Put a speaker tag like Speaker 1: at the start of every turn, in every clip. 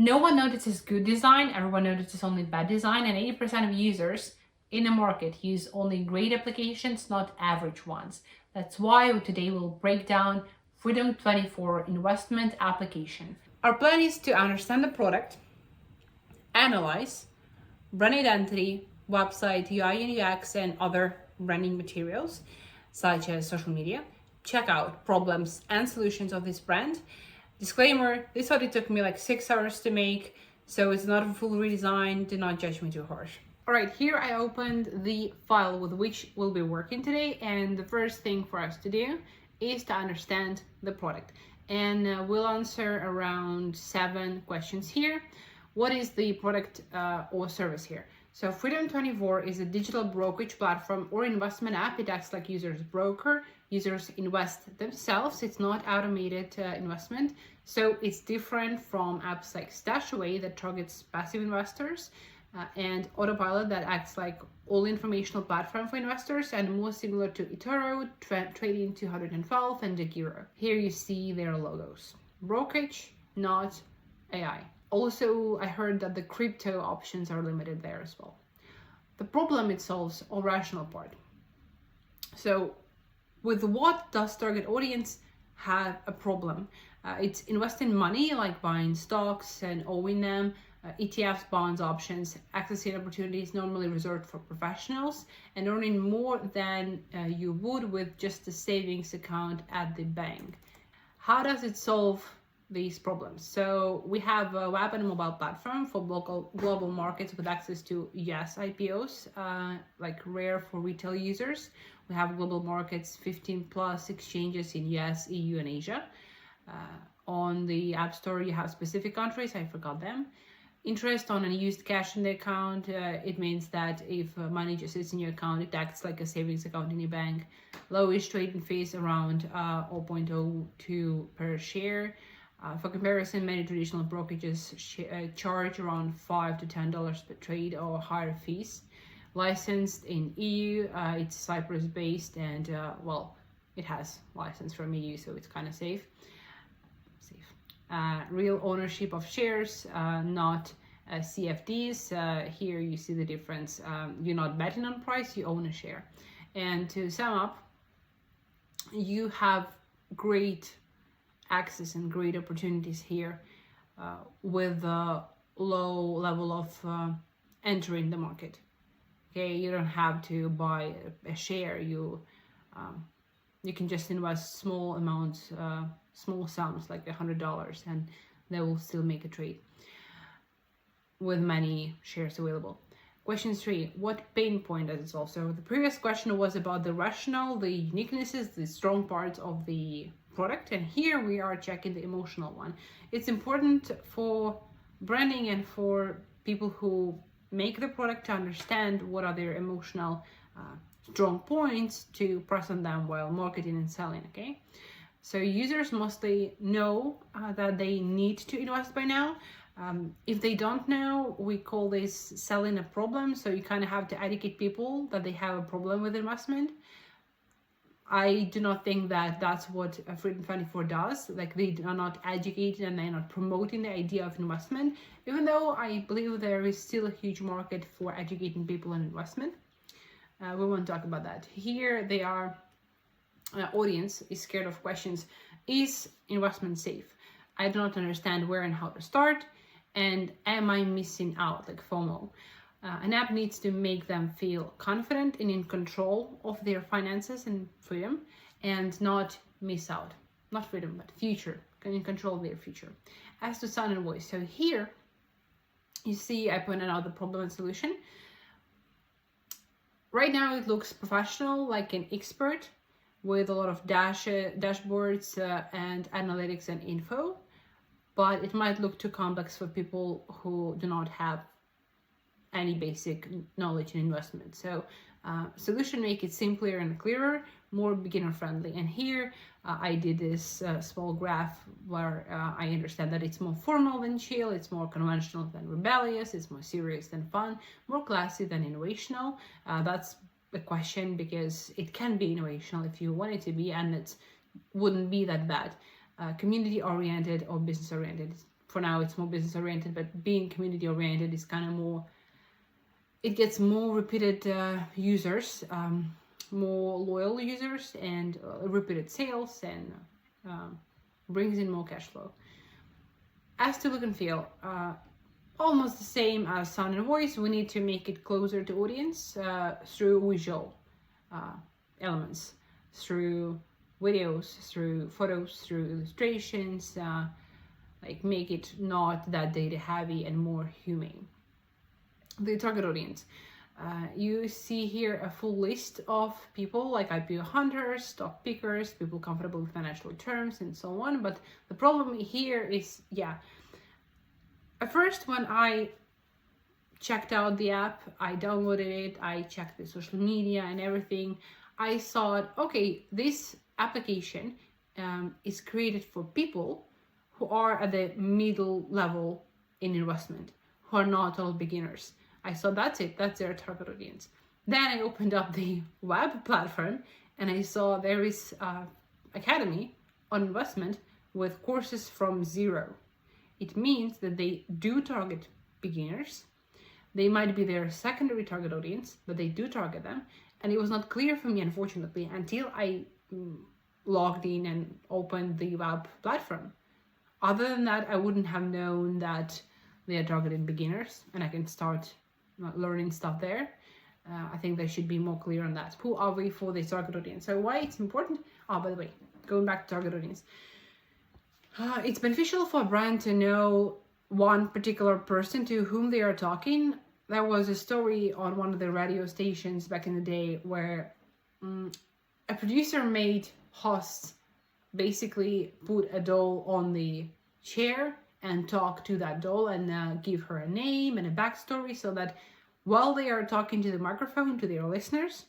Speaker 1: No one notices good design, everyone notices only bad design, and 80% of users in the market use only great applications, not average ones. That's why today we'll break down Freedom24 investment application. Our plan is to understand the product, analyze, brand identity, website, UI and UX, and other branding materials, such as social media, check out problems and solutions of this brand. Disclaimer, this audit took me like 6 hours to make, so it's not a full redesign, do not judge me too harsh. All right, here I opened the file with which we'll be working today, and the first thing for us to do is to understand the product. And we'll answer around 7 questions here. What is the product or service here? So Freedom24 is a digital brokerage platform or investment app. It acts like users broker. Users invest themselves. It's not automated investment. So it's different from apps like Stashaway that targets passive investors and Autopilot that acts like all informational platform for investors, and more similar to eToro, Trading 212, and Degiro. Here you see their logos. Brokerage, not AI. Also, I heard that the crypto options are limited there as well. The problem it solves, or rational part. So with what does target audience have a problem? It's investing money, like buying stocks and owning them, ETFs, bonds, options, accessing opportunities normally reserved for professionals, and earning more than you would with just a savings account at the bank. How does it solve these problems? So we have a web and mobile platform for global markets with access to US IPOs, like rare for retail users. We have global markets, 15 plus exchanges in US, EU, and Asia. On the App Store, you have specific countries, I forgot them. Interest on unused cash in the account, it means that if money just sits in your account, it acts like a savings account in your bank. Lowish trading fees around 0.02 per share. For comparison, many traditional brokerages charge around $5 to $10 per trade or higher fees. Licensed in EU, it's Cyprus based, and well, it has license from EU, so it's kind of safe. Real ownership of shares, not CFDs. Here you see the difference. You're not betting on price, you own a share. And to sum up, you have great access and great opportunities here with a low level of entering the market. Okay, you don't have to buy a share. You can just invest small amounts, small sums like $100, and they will still make a trade with many shares available. Question 3, what pain point does it solve? So the previous question was about the rationale, the uniquenesses, the strong parts of the product, and here we are checking the emotional one. It's important for branding and for people who make the product to understand what are their emotional strong points to press on them while marketing and selling. Okay, so users mostly know that they need to invest by now. If they don't know, we call this selling a problem. So you kind of have to educate people that they have a problem with investment. I do not think that that's what Freedom24 does. Like, they are not educated and they're not promoting the idea of investment, even though I believe there is still a huge market for educating people on investment. We won't talk about that. Here they are, audience is scared of questions. Is investment safe? I do not understand where and how to start. And am I missing out, like FOMO? An app needs to make them feel confident and in control of their finances and freedom, and not miss out. Not freedom, but future, in control of their future. As to sound and voice, so here you see I pointed out the problem and solution. Right now it looks professional, like an expert, with a lot of dashboards and analytics and info, but it might look too complex for people who do not have any basic knowledge in investment. So solution make it simpler and clearer, more beginner friendly. And here I did this small graph where I understand that it's more formal than chill, it's more conventional than rebellious, it's more serious than fun, more classy than innovational. That's the question, because it can be innovational if you want it to be, and it wouldn't be that bad. Community oriented or business oriented. for now it's more business oriented, but being community oriented is kind of more, it gets more repeated users, more loyal users, and repeated sales, and brings in more cash flow. As to look and feel, almost the same as sound and voice. We need to make it closer to audience through visual elements, through videos, through photos, through illustrations, like make it not that data heavy and more humane. The target audience. You see here a full list of people like IPO hunters, stock pickers, people comfortable with financial terms, and so on. But the problem here is, at first when I checked out the app, I downloaded it, I checked the social media and everything, I thought, okay, this application is created for people who are at the middle level in investment, who are not all beginners. I thought that's it, that's their target audience. Then I opened up the web platform and I saw there is an academy on investment with courses from zero. It means that they do target beginners. They might be their secondary target audience, but they do target them. And it was not clear for me, unfortunately, until I logged in and opened the web platform. Other than that, I wouldn't have known that they are targeting beginners, and I can start learning stuff there. I think they should be more clear on that. Who are we for the target audience? So why it's important? Oh, by the way, going back to target audience. It's beneficial for a brand to know one particular person to whom they are talking. There was a story on one of the radio stations back in the day where a producer made hosts basically put a doll on the chair and talk to that doll and give her a name and a backstory, so that while they are talking to the microphone to their listeners,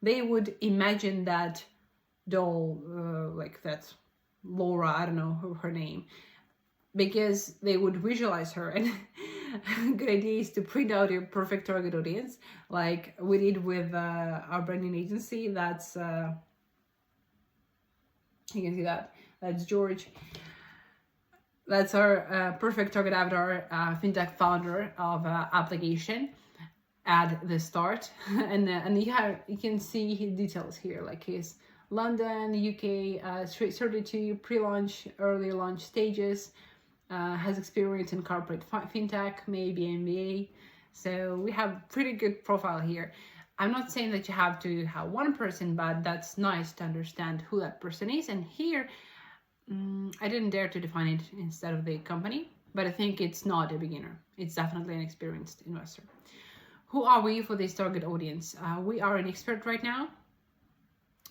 Speaker 1: they would imagine that doll, like that Laura, I don't know her name, because they would visualize her. And a good idea is to print out your perfect target audience, like we did with our branding agency. That's you can see that's George. That's our perfect target avatar, FinTech founder of application at the start. And you can see his details here, like his London, UK, 32 pre-launch, early launch stages, has experience in corporate FinTech, maybe MBA. So we have pretty good profile here. I'm not saying that you have to have one person, but that's nice to understand who that person is. And here, I didn't dare to define it instead of the company, but I think it's not a beginner. It's definitely an experienced investor. Who are we for this target audience? We are an expert right now.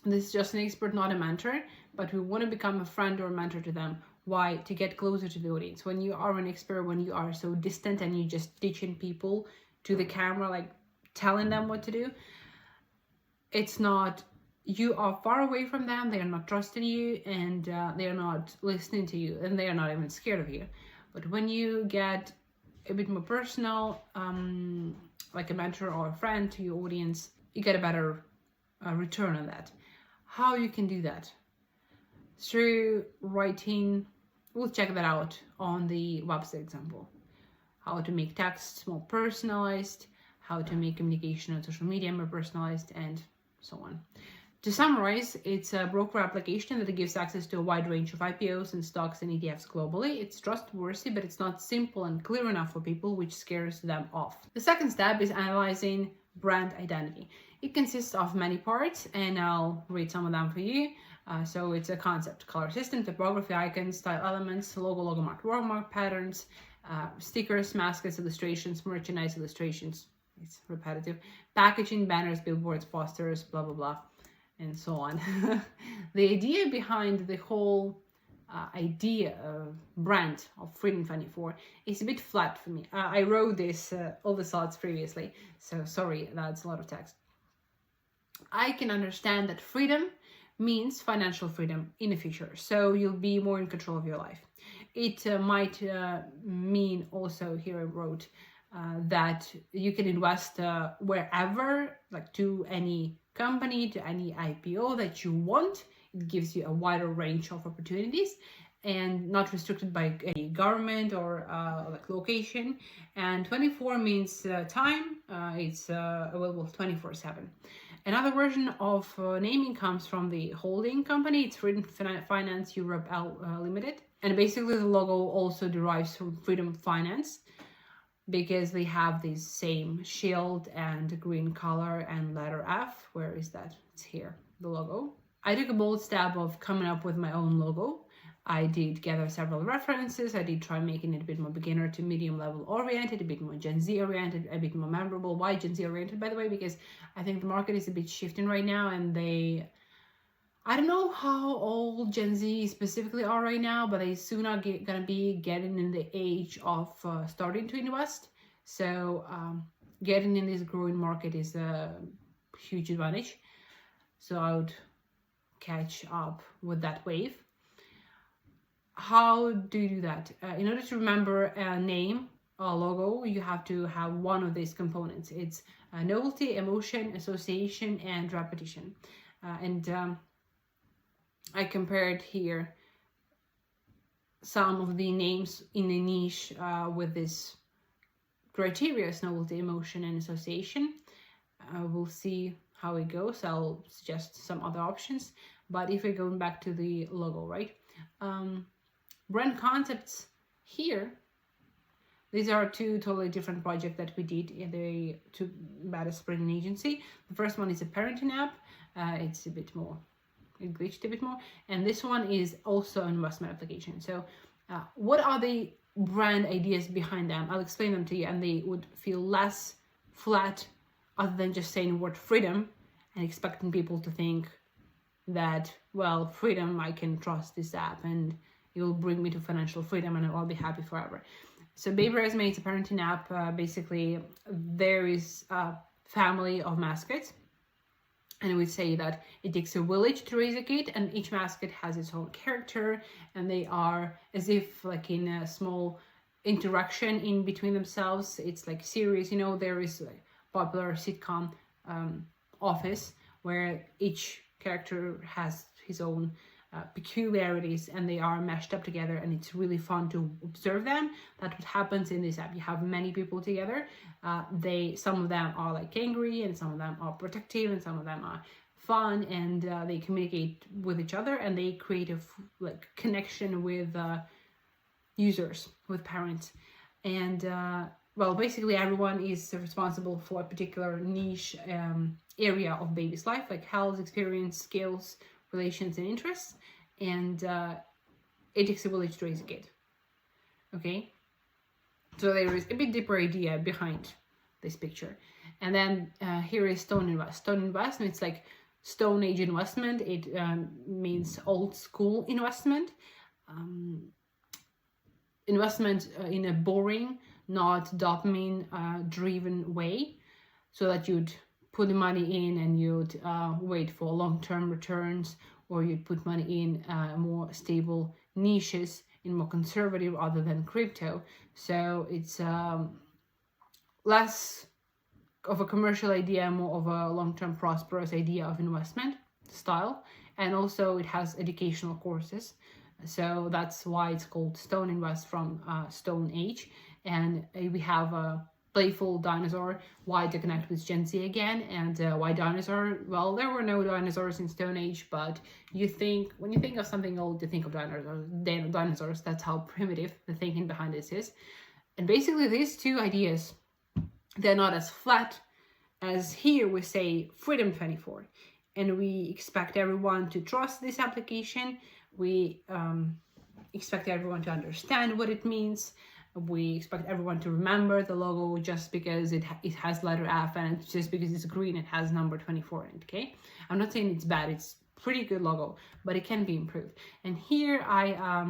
Speaker 1: This is just an expert, not a mentor, but we want to become a friend or a mentor to them. Why? To get closer to the audience. When you are an expert, when you are so distant and you just teaching people to the camera, like telling them what to do, it's not, you are far away from them, they are not trusting you, and they are not listening to you, and they are not even scared of you. But when you get a bit more personal, like a mentor or a friend to your audience, you get a better return on that. How you can do that? Through writing, we'll check that out on the website example. How to make text more personalized, how to make communication on social media more personalized, and so on. To summarize, it's a broker application that gives access to a wide range of IPOs and stocks and ETFs globally. It's trustworthy, but it's not simple and clear enough for people, which scares them off. The second step is analyzing brand identity. It consists of many parts, and I'll read some of them for you. So it's a concept: color system, typography, icons, style elements, logo mark, watermark patterns, stickers, mascots, illustrations, merchandise illustrations. It's repetitive. Packaging, banners, billboards, posters, blah, blah, blah, and so on. The idea behind the whole idea of brand of Freedom24 is a bit flat for me. I wrote this, all the thoughts previously, so sorry, that's a lot of text. I can understand that freedom means financial freedom in the future, so you'll be more in control of your life. It might mean also, here I wrote, that you can invest wherever, like to any company, to any IPO that you want. It gives you a wider range of opportunities, and not restricted by any government or like location. And 24 means time. It's available 24/7. Another version of naming comes from the holding company. It's Freedom Finance Europe Limited. And basically the logo also derives from Freedom Finance, because they have this same shield and green color and letter F. Where is that? It's here, the logo. I took a bold step of coming up with my own logo. I did gather several references. I did try making it a bit more beginner to medium level oriented, a bit more Gen Z oriented, a bit more memorable. Why Gen Z oriented, by the way? Because I think the market is a bit shifting right now, and I don't know how old Gen Z specifically are right now, but they soon are gonna be getting in the age of starting to invest. So getting in this growing market is a huge advantage. So I would catch up with that wave. How do you do that? In order to remember a name, a logo, you have to have one of these components. It's novelty, emotion, association, and repetition. I compared here some of the names in the niche with this criteria: novelty, emotion, and association. We'll see how it goes. I'll suggest some other options. But if we're going back to the logo, right? Brand concepts here. These are two totally different projects that we did in the TOO.BADASS branding agency. The first one is a parenting app. It's a bit more, it glitched a bit more. And this one is also an investment application. So what are the brand ideas behind them? I'll explain them to you, and they would feel less flat, other than just saying the word freedom and expecting people to think that, well, freedom, I can trust this app and it will bring me to financial freedom and I'll be happy forever. So Baby Resume is a parenting app. Basically, there is a family of mascots, and we say that it takes a village to raise a kid, and each mascot has its own character, and they are as if like in a small interaction in between themselves. It's like series, you know, there is a popular sitcom Office, where each character has his own peculiarities, and they are meshed up together, and it's really fun to observe them. That's what happens in this app. You have many people together. Some of them are like angry, and some of them are protective, and some of them are fun, and they communicate with each other, and they create a connection with users, with parents. And well, basically everyone is responsible for a particular niche area of baby's life, like health, experience, skills, relations, and interests. And it takes a village to raise a kid. Okay, so there is a bit deeper idea behind this picture. And then here is Stone Invest. Stone Invest, it's like Stone Age investment. It means old school investment. Investment in a boring, not dopamine driven way, so that you'd put the money in and you'd wait for long-term returns, or you'd put money in more stable niches, in more conservative other than crypto. So it's less of a commercial idea, more of a long-term prosperous idea of investment style. And also it has educational courses. So that's why it's called Stone Invest, from Stone Age. And we have a playful dinosaur, why to connect with Gen Z again. And why dinosaur? Well, there were no dinosaurs in Stone Age, but when you think of something old, you think of dinosaurs. That's how primitive the thinking behind this is. And basically these two ideas, they're not as flat as here we say Freedom24, and we expect everyone to trust this application. We expect everyone to understand what it means. We expect everyone to remember the logo just because it has letter F, and just because it's green, it has number 24 in it, okay? I'm not saying it's bad, it's pretty good logo, but it can be improved. And here I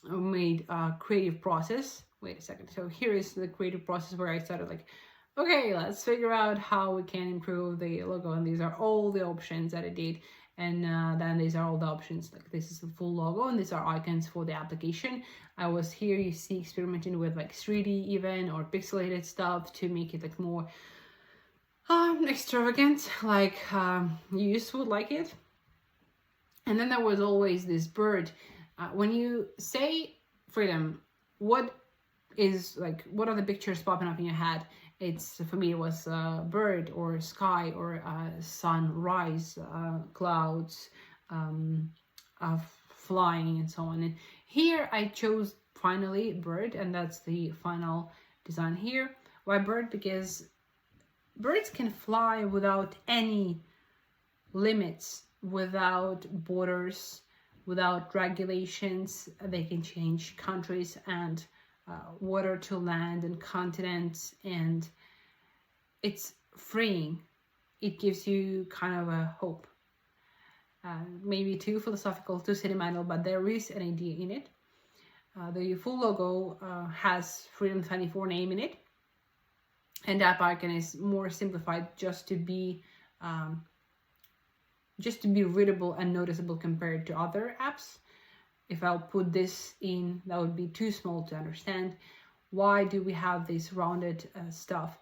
Speaker 1: made a creative process. Wait a second. So here is the creative process where I started like, okay, let's figure out how we can improve the logo. And these are all the options that I did. And then these are all the options, like this is the full logo, and these are icons for the application. I was here, you see, experimenting with like 3D even, or pixelated stuff to make it like more extravagant, like you would like it. And then there was always this bird When you say freedom, what are the pictures popping up in your head? For me, it was a bird or sky or sunrise, clouds, flying and so on. And here I chose finally bird, and that's the final design here. Why bird? Because birds can fly without any limits, without borders, without regulations. They can change countries and water to land and continents, and it's freeing. It gives you kind of a hope. Maybe too philosophical, too sentimental, but there is an idea in it. The full logo has Freedom24 name in it, and that icon is more simplified just to be readable and noticeable compared to other apps. If I'll put this in, that would be too small to understand. Why do we have this rounded stuff?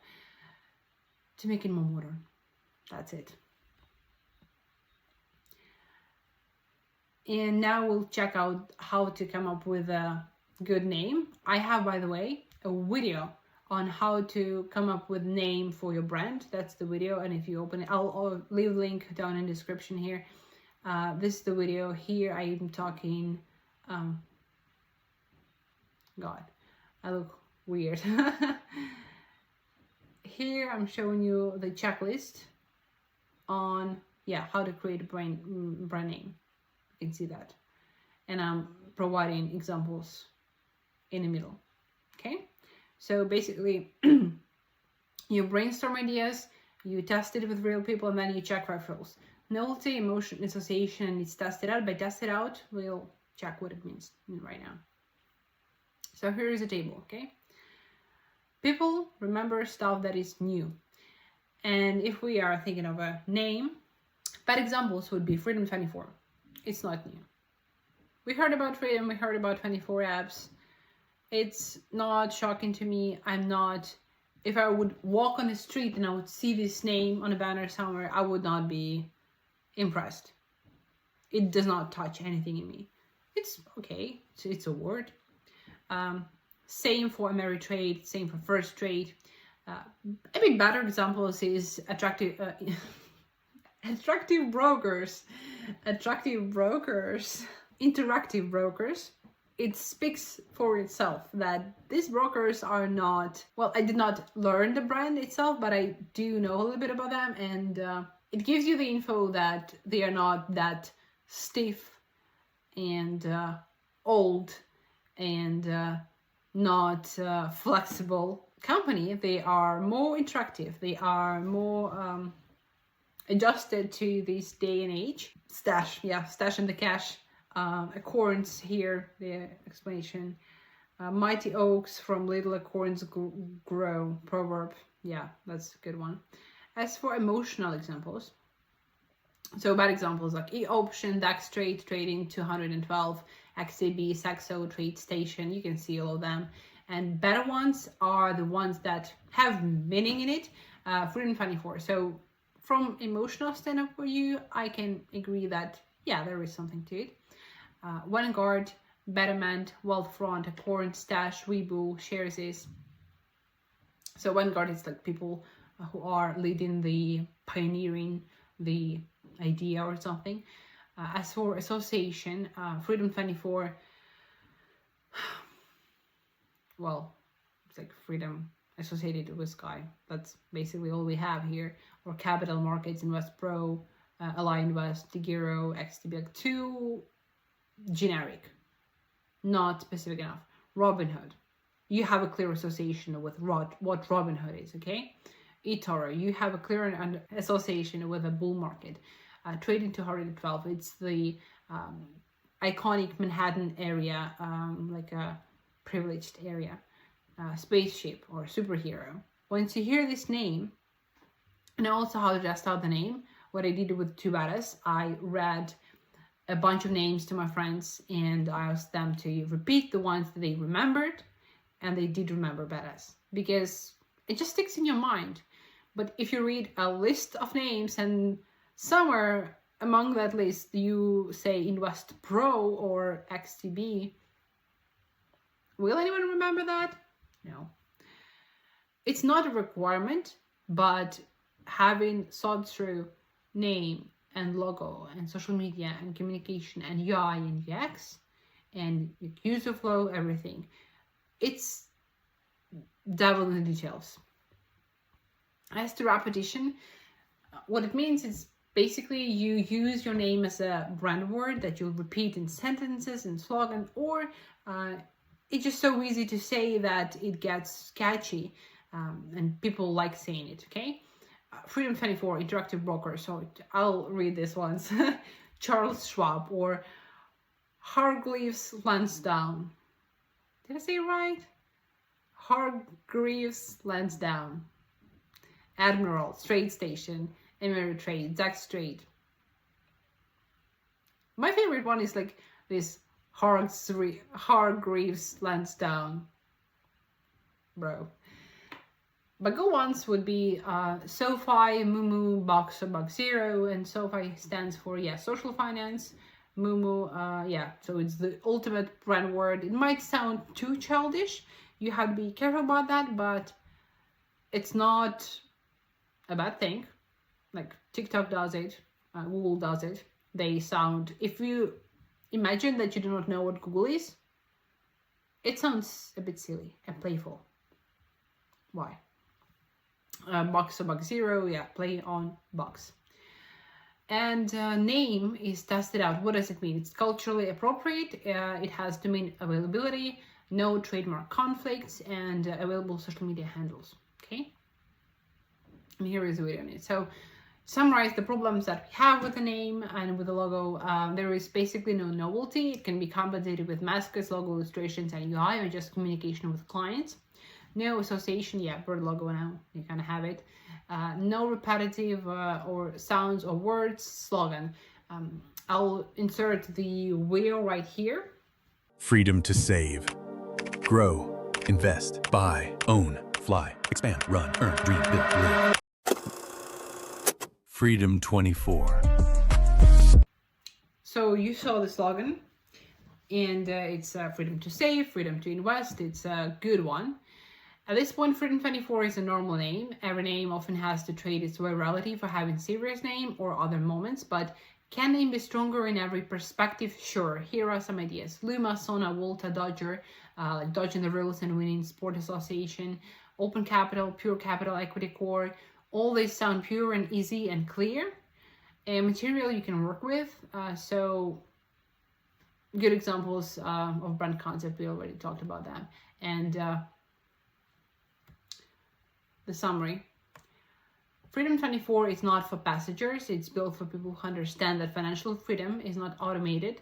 Speaker 1: To make it more modern. That's it. And now we'll check out how to come up with a good name. I have, by the way, a video on how to come up with name for your brand. That's the video, and if you open it, I'll leave a link down in the description here. This is the video. Here I am talking, God, I look weird. Here I'm showing you the checklist on how to create a brand name. You can see that, and I'm providing examples in the middle. Okay, so basically you brainstorm ideas, you test it with real people, and then you check referrals. Novelty, emotion, association, it's tested out. By test it out, we'll check what it means right now. So here is a table. Okay, people remember stuff that is new, and if we are thinking of a name, bad examples would be Freedom24. It's not new. We heard about Freedom, we heard about 24 apps. It's not shocking to me. If I would walk on the street and I would see this name on a banner somewhere, I would not be impressed. It does not touch anything in me. It's okay, it's a word. Same for Ameritrade, same for First Trade. A bit better examples is attractive brokers, interactive brokers. It speaks for itself that these brokers are not, well, I did not learn the brand itself, but I do know a little bit about them, and it gives you the info that they are not that stiff and old and not flexible company. They are more interactive. They are more adjusted to this day and age. Stash in the cash. Acorns here, the explanation. Mighty oaks from little acorns grow. Proverb. Yeah, that's a good one. As for emotional examples, so bad examples like e-option, DAX trade, trading 212, XAB, Saxo, trade station. You can see all of them. And better ones are the ones that have meaning in it. Freedom24. So from emotional standpoint of view, I can agree that there is something to it. Vanguard, Betterment, Wealthfront, Acorn, Stash, Webull, Shares is. So Vanguard is like people who are leading the pioneering the idea or something. As for association, Freedom24, well, it's like freedom associated with Sky. That's basically all we have here. Or Capital Markets, Invest Pro, Ally Invest, Digiro, XTB, too generic, not specific enough. Robinhood, you have a clear association with what Robinhood is, okay? eToro, you have a clear association with a bull market. Trading 212, it's the iconic Manhattan area, like a privileged area. Spaceship or superhero. Once you hear this name, and also how to test out the name, what I did with TOO.BADASS, I read a bunch of names to my friends and I asked them to repeat the ones that they remembered, and they did remember badass because it just sticks in your mind. But if you read a list of names and somewhere among that list you say Invest Pro or XTB, will anyone remember that? No. It's not a requirement, but having thought through name and logo and social media and communication and UI and UX and user flow, everything, it's devil in the details. As to repetition, what it means is basically you use your name as a brand word that you'll repeat in sentences and slogan, or it's just so easy to say that it gets catchy and people like saying it, okay? Freedom24, interactive broker, so I'll read this once. Charles Schwab or Hargreaves Lansdowne. Did I say it right? Hargreaves Lansdowne. Admiral, Trade Station, Ameritrade, Zack Strait. My favorite one is like this Hargreaves Lansdowne. Bro. But good ones would be SoFi, Mumu, Box or Box Zero, and SoFi stands for, social finance. Mumu, so it's the ultimate brand word. It might sound too childish. You have to be careful about that, but it's not a bad thing. Like TikTok does it, Google does it. They sound, if you imagine that you do not know what Google is, it sounds a bit silly and playful. Why? Box or Box Zero, play on box. And name is tested out. What does it mean? It's culturally appropriate. It has domain availability, no trademark conflicts, and available social media handles. Okay. And here is the video on it. So, summarize the problems that we have with the name and with the logo. There is basically no novelty. It can be compensated with mascots, logo illustrations, and UI, or just communication with clients. No association, bird logo now, you kind of have it. No repetitive or sounds or words, slogan. I'll insert the video right here.
Speaker 2: Freedom to save, grow, invest, buy, own, fly, expand, run, earn, dream, build, live. Freedom24.
Speaker 1: So you saw the slogan, and it's freedom to save, freedom to invest. It's a good one. At this point, Freedom24 is a normal name. Every name often has to trade its virality for having serious name or other moments, but can name be stronger in every perspective? Sure. Here are some ideas. Luma, Sona, Volta, Dodger, dodging the rules and winning sport association, open capital, pure capital, equity core. All these sound pure and easy and clear. A material you can work with. So good examples of brand concept. We already talked about that. And the summary. Freedom24 is not for passengers. It's built for people who understand that financial freedom is not automated.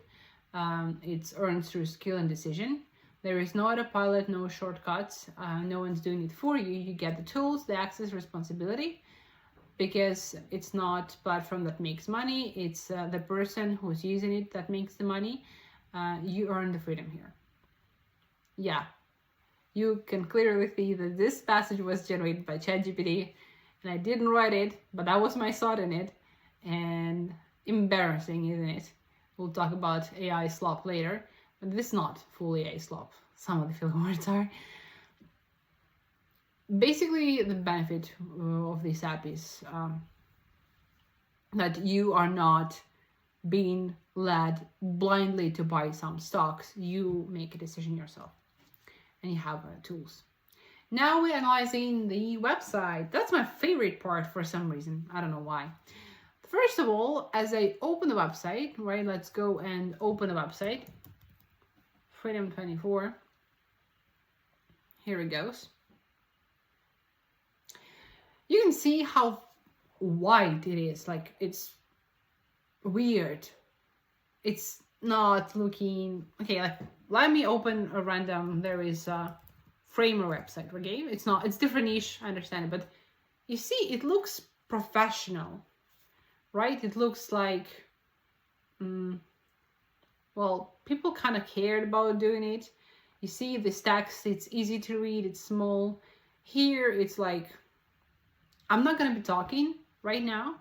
Speaker 1: It's earned through skill and decision. There is no autopilot, no shortcuts. No one's doing it for you. You get the tools, the access, responsibility, because it's not a platform that makes money. It's the person who's using it that makes the money. You earn the freedom here. Yeah. You can clearly see that this passage was generated by ChatGPT, and I didn't write it, but that was my thought in it. And embarrassing, isn't it? We'll talk about AI slop later, but this is not full AI slop. Some of the filler words are. Basically, the benefit of this app is that you are not being led blindly to buy some stocks. You make a decision yourself. And you have tools. Now we're analyzing the website. That's my favorite part for some reason. I don't know why. First of all, as I open the website, right? Let's go and open the website. Freedom24. Here it goes. You can see how wide it is. Like, it's weird. It's not looking okay. Like, let me open a random. There is a Framer website. Okay, it's different niche. I understand it, but you see, it looks professional, right? It looks like, well, people kind of cared about doing it. You see this text. It's easy to read. It's small. Here, it's like, I'm not gonna be talking right now.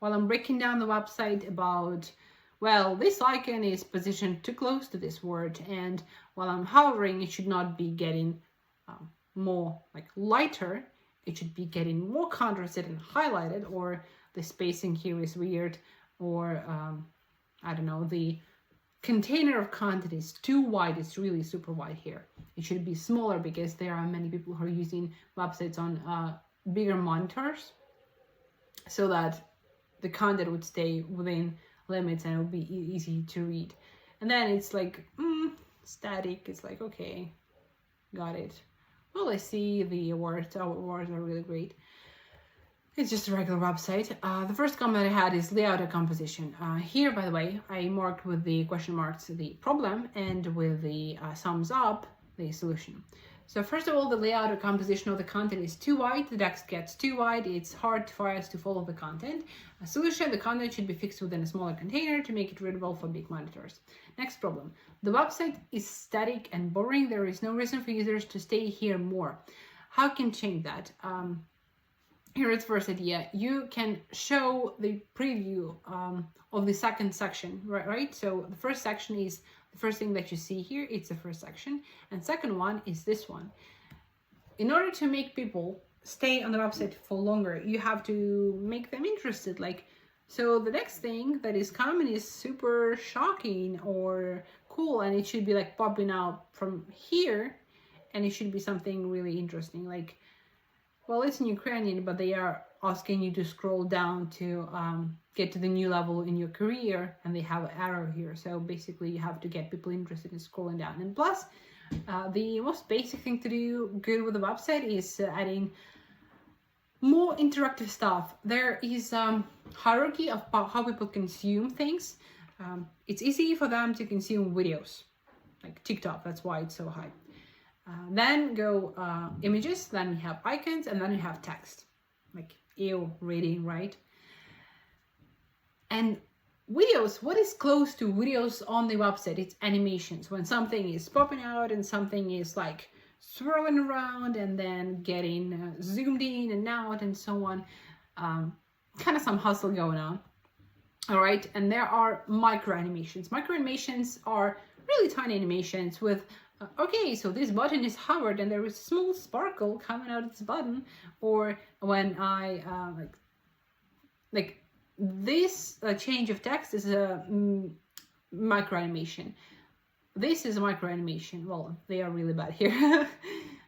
Speaker 1: while I'm breaking down the website about, well, this icon is positioned too close to this word, and while I'm hovering, it should not be getting more like lighter, it should be getting more contrasted and highlighted, or the spacing here is weird, or I don't know, the container of content is too wide, it's really super wide here. It should be smaller because there are many people who are using websites on bigger monitors, so that the content would stay within limits and it would be easy to read. And then it's like static, it's like, okay, got it. Well, I see the awards. Our awards are really great. It's just a regular website. The first comment I had is layout and composition. Here, by the way, I marked with the question marks the problem, and with the thumbs up the solution. So first of all, the layout or composition of the content is too wide. The text gets too wide. It's hard for us to follow the content. A solution: the content should be fixed within a smaller container to make it readable for big monitors. Next problem: the website is static and boring. There is no reason for users to stay here more. How can change that? Here is the first idea. You can show the preview of the second section, right? So the first section is the first thing that you see here. It's the first section, and second one is this one. In order to make people stay on the website for longer, you have to make them interested. Like, so the next thing that is coming is super shocking or cool, and it should be like popping out from here, and it should be something really interesting. Like, well, it's in Ukrainian, but they are asking you to scroll down to get to the new level in your career, and they have an arrow here. So basically you have to get people interested in scrolling down. And plus, the most basic thing to do good with the website is adding more interactive stuff. There is hierarchy of how people consume things. It's easy for them to consume videos, like TikTok, that's why it's so high. Then go images, then we have icons, and then we have text, like reading, right? And videos, what is close to videos on the website? It's animations. When something is popping out and something is like swirling around and then getting zoomed in and out and so on. Kind of some hustle going on. All right, and there are micro animations. Micro animations are really tiny animations with okay, so this button is hovered and there is a small sparkle coming out of this button, or when I like this change of text is a micro animation. This is a micro animation. Well, they are really bad here.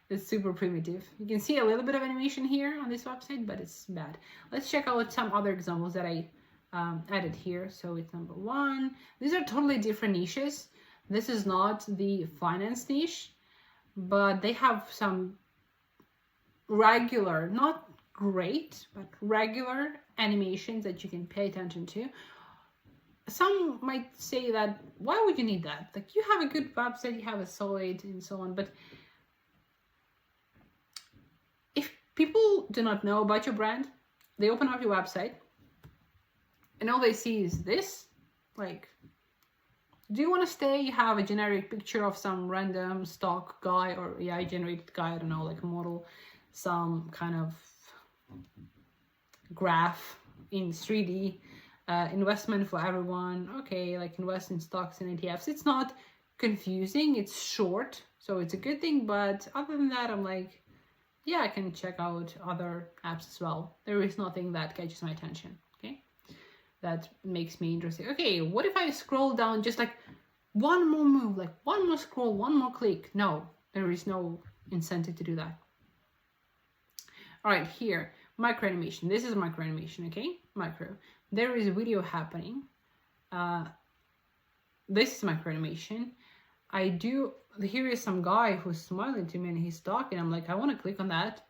Speaker 1: It's super primitive. You can see a little bit of animation here on this website, but it's bad. Let's check out some other examples that I added here. So it's number one. These are totally different niches. This is not the finance niche, but they have some regular, not great, but regular animations that you can pay attention to. Some might say that, why would you need that? Like, you have a good website, you have a solid and so on, but if people do not know about your brand, they open up your website and all they see is this, like, do you want to stay? You have a generic picture of some random stock guy, or AI generated guy, I don't know, like a model, some kind of graph in 3D, investment for everyone. Okay, like invest in stocks and ETFs. It's not confusing, it's short, so it's a good thing. But other than that, I'm like, yeah, I can check out other apps as well. There is nothing that catches my attention. Okay, that makes me interested. Okay, what if I scroll down just like one more move, like one more scroll, one more click? No, there is no incentive to do that. All right, here, micro animation. This is micro animation, okay? Micro. There is a video happening. This is micro animation. Here is some guy who's smiling to me and he's talking. I'm like, I want to click on that.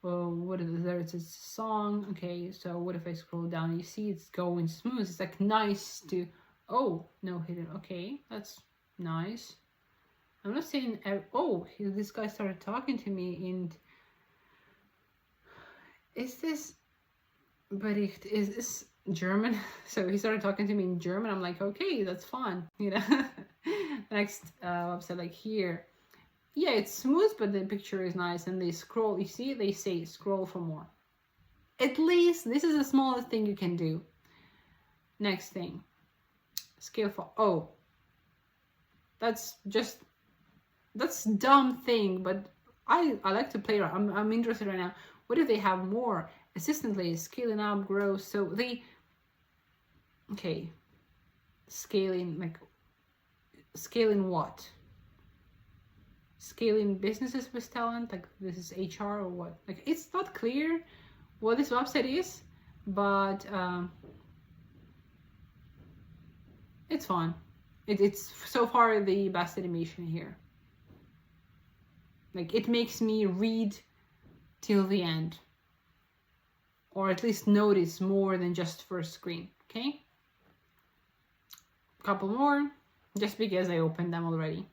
Speaker 1: Well, what is it? There? It's a song. Okay, so what if I scroll down? You see it's going smooth. It's like nice to, oh, no hidden. Okay, that's nice. I'm not saying, oh, this guy started talking to me and is this German? So he started talking to me in German. I'm like, okay, that's fun, you know. Next website, like here, yeah, it's smooth, but the picture is nice, and they scroll. You see, they say scroll for more. At least this is the smallest thing you can do. Next thing, scale for, oh, that's dumb thing, but I like to play around. I'm interested right now. What if they have more? Assistantly, scaling up, grow. So they, okay, scaling, like, scaling what? Scaling businesses with talent, like this is HR or what? Like, it's not clear what this website is, but it's fun. It's so far the best animation here. Like, it makes me read till the end, or at least notice more than just first screen. Okay, couple more, just because I opened them already.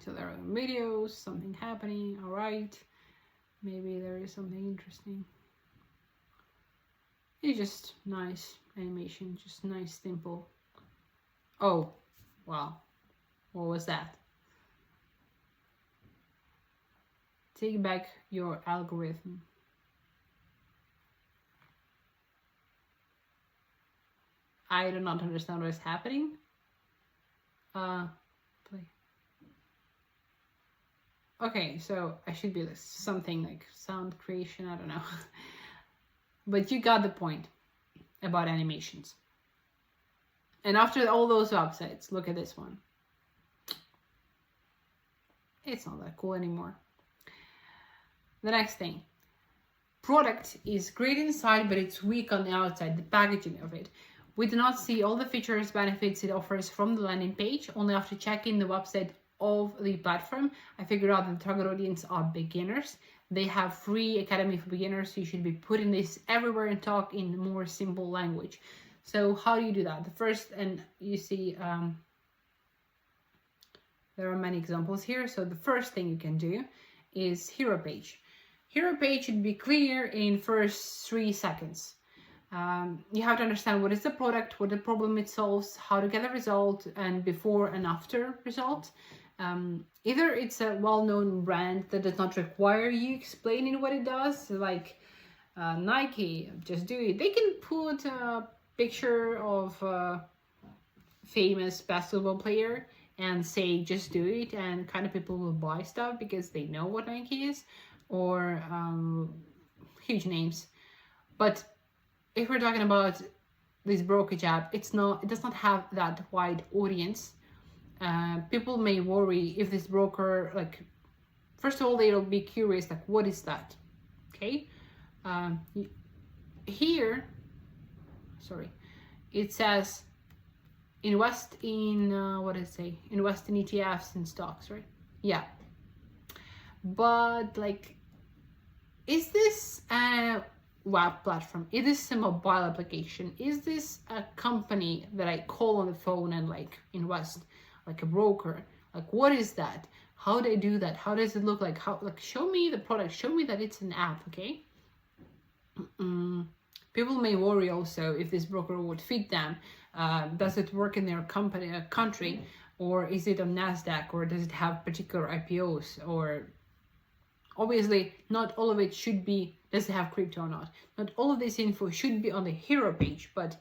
Speaker 1: So there are videos, something happening. All right, maybe there is something interesting. It's just nice animation, just nice, simple. Oh, wow, what was that? Take back your algorithm. I do not understand what is happening. Play. Okay, so I should be something like sound creation, I don't know. But you got the point about animations. And after all those websites, look at this one. It's not that cool anymore. The next thing, product is great inside, but it's weak on the outside, the packaging of it. We do not see all the features, benefits it offers from the landing page. Only after checking the website of the platform, I figured out that the target audience are beginners. They have free academy for beginners, so you should be putting this everywhere and talk in more simple language. So how do you do that? The first, and you see there are many examples here. So the first thing you can do is hero page. Hero page should be clear in first 3 seconds. You have to understand what is the product, what the problem it solves, how to get a result, and before and after result. Either it's a well-known brand that does not require you explaining what it does, like Nike, just do it. They can put a picture of a famous basketball player and say just do it, and kind of people will buy stuff because they know what Nike is, or huge names. But if we're talking about this brokerage app, it does not have that wide audience. People may worry if this broker, like, first of all, they'll be curious, like, what is that? Okay, here, sorry, it says invest in what does it say? Invest in ETFs and stocks, right? Yeah, but like, is this a web platform? Is this a mobile application? Is this a company that I call on the phone and like invest, like a broker? Like, what is that? How do they do that? How does it look like? How, like, show me the product, show me that it's an app. Okay. People may worry also if this broker would fit them. Does it work in their country, or is it on NASDAQ, or does it have particular IPOs? Or obviously not all of it should be, does it have crypto or not? Not all of this info should be on the hero page, but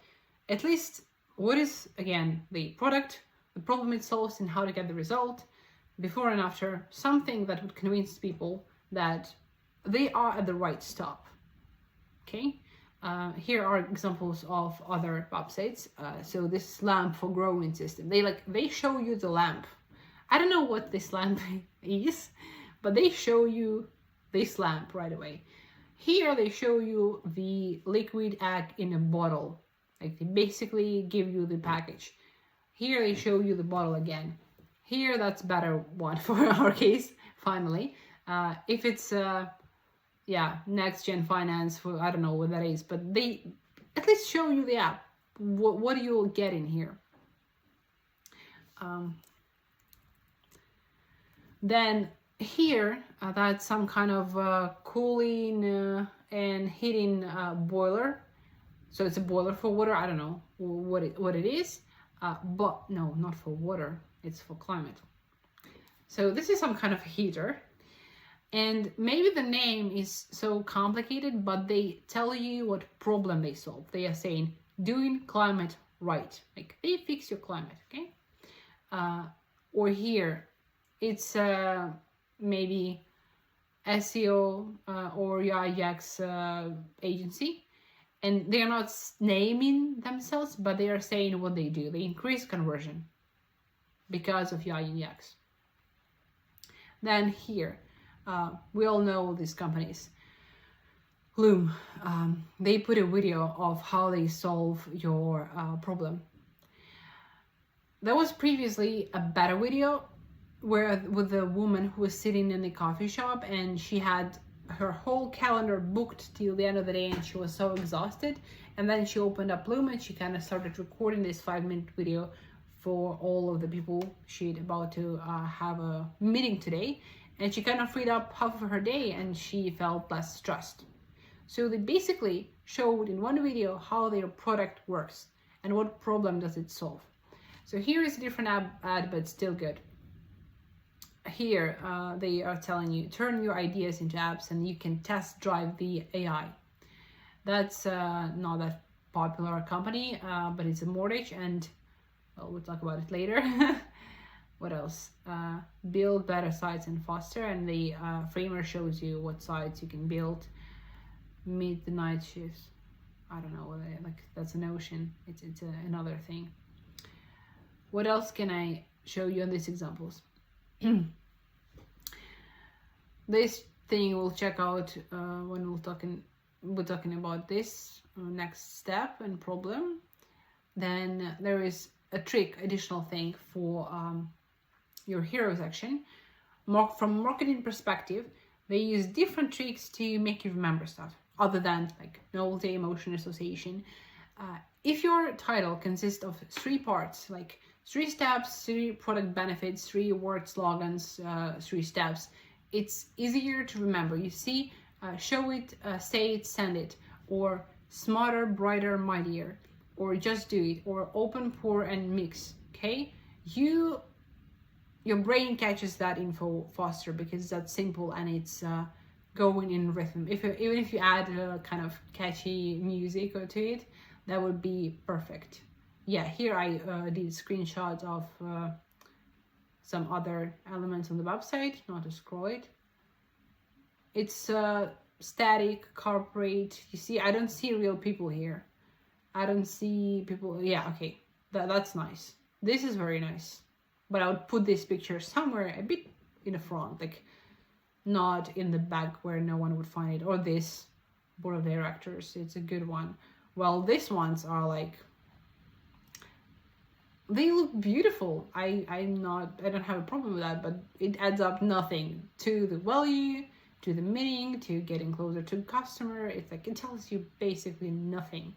Speaker 1: at least what is, again, the product, the problem it solves, and how to get the result, before and after, something that would convince people that they are at the right stop. Okay, here are examples of other websites. So this lamp for growing system, they show you the lamp. I don't know what this lamp is, but they show you this lamp right away. Here they show you the liquid egg in a bottle. Like, they basically give you the package. Here they show you the bottle again. Here, that's better one for our case, finally. If it's next gen finance, for, I don't know what that is, but they at least show you the app. What do you get in here? Then here, that's some kind of cooling and heating boiler. So it's a boiler for water. I don't know what it is, but no, not for water. It's for climate. So this is some kind of heater. And maybe the name is so complicated, but they tell you what problem they solve. They are saying, doing climate right. Like they fix your climate, okay? Or here, it's maybe SEO or UX agency, and they're not naming themselves, but they are saying what they do. They increase conversion because of UI and UX. Then here, we all know these companies. Loom, they put a video of how they solve your problem. There was previously a better video with a woman who was sitting in a coffee shop, and she had her whole calendar booked till the end of the day, and she was so exhausted. And then she opened up Loom and she kind of started recording this 5-minute video for all of the people she'd about to have a meeting today. And she kind of freed up half of her day and she felt less stressed. So they basically showed in one video how their product works and what problem does it solve. So here is a different ad, but still good. Here they are telling you, turn your ideas into apps and you can test drive the AI. That's not that popular company, but it's a mortgage, and well, we'll talk about it later. What else? Build better sites and faster, and the framer shows you what sites you can build. Meet the night shifts. I don't know whether like that's an ocean. It's another thing. What else can I show you on these examples? This thing we'll check out when we're talking about this next step and problem. Then there is a trick, additional thing for your hero section. From a marketing perspective, they use different tricks to make you remember stuff other than like novelty, emotion, association. If your title consists of 3 parts, like 3 steps, 3 product benefits, 3 word slogans, 3 steps, it's easier to remember. You see, show it, say it, send it, or smarter, brighter, mightier, or just do it, or open, pour, and mix. Okay, your brain catches that info faster because that's simple and it's going in rhythm. Even if you add a kind of catchy music to it, that would be perfect. Yeah, here I did screenshots of some other elements on the website, not to scroll it. It's static, corporate. You see, I don't see real people here. I don't see people. Yeah, okay, that's nice. This is very nice. But I would put this picture somewhere a bit in the front, like not in the back where no one would find it. Or this board of directors, it's a good one. Well, these ones are like, they look beautiful. I don't have a problem with that, but it adds up nothing to the value, to the meaning, to getting closer to the customer. It's like, it tells you basically nothing.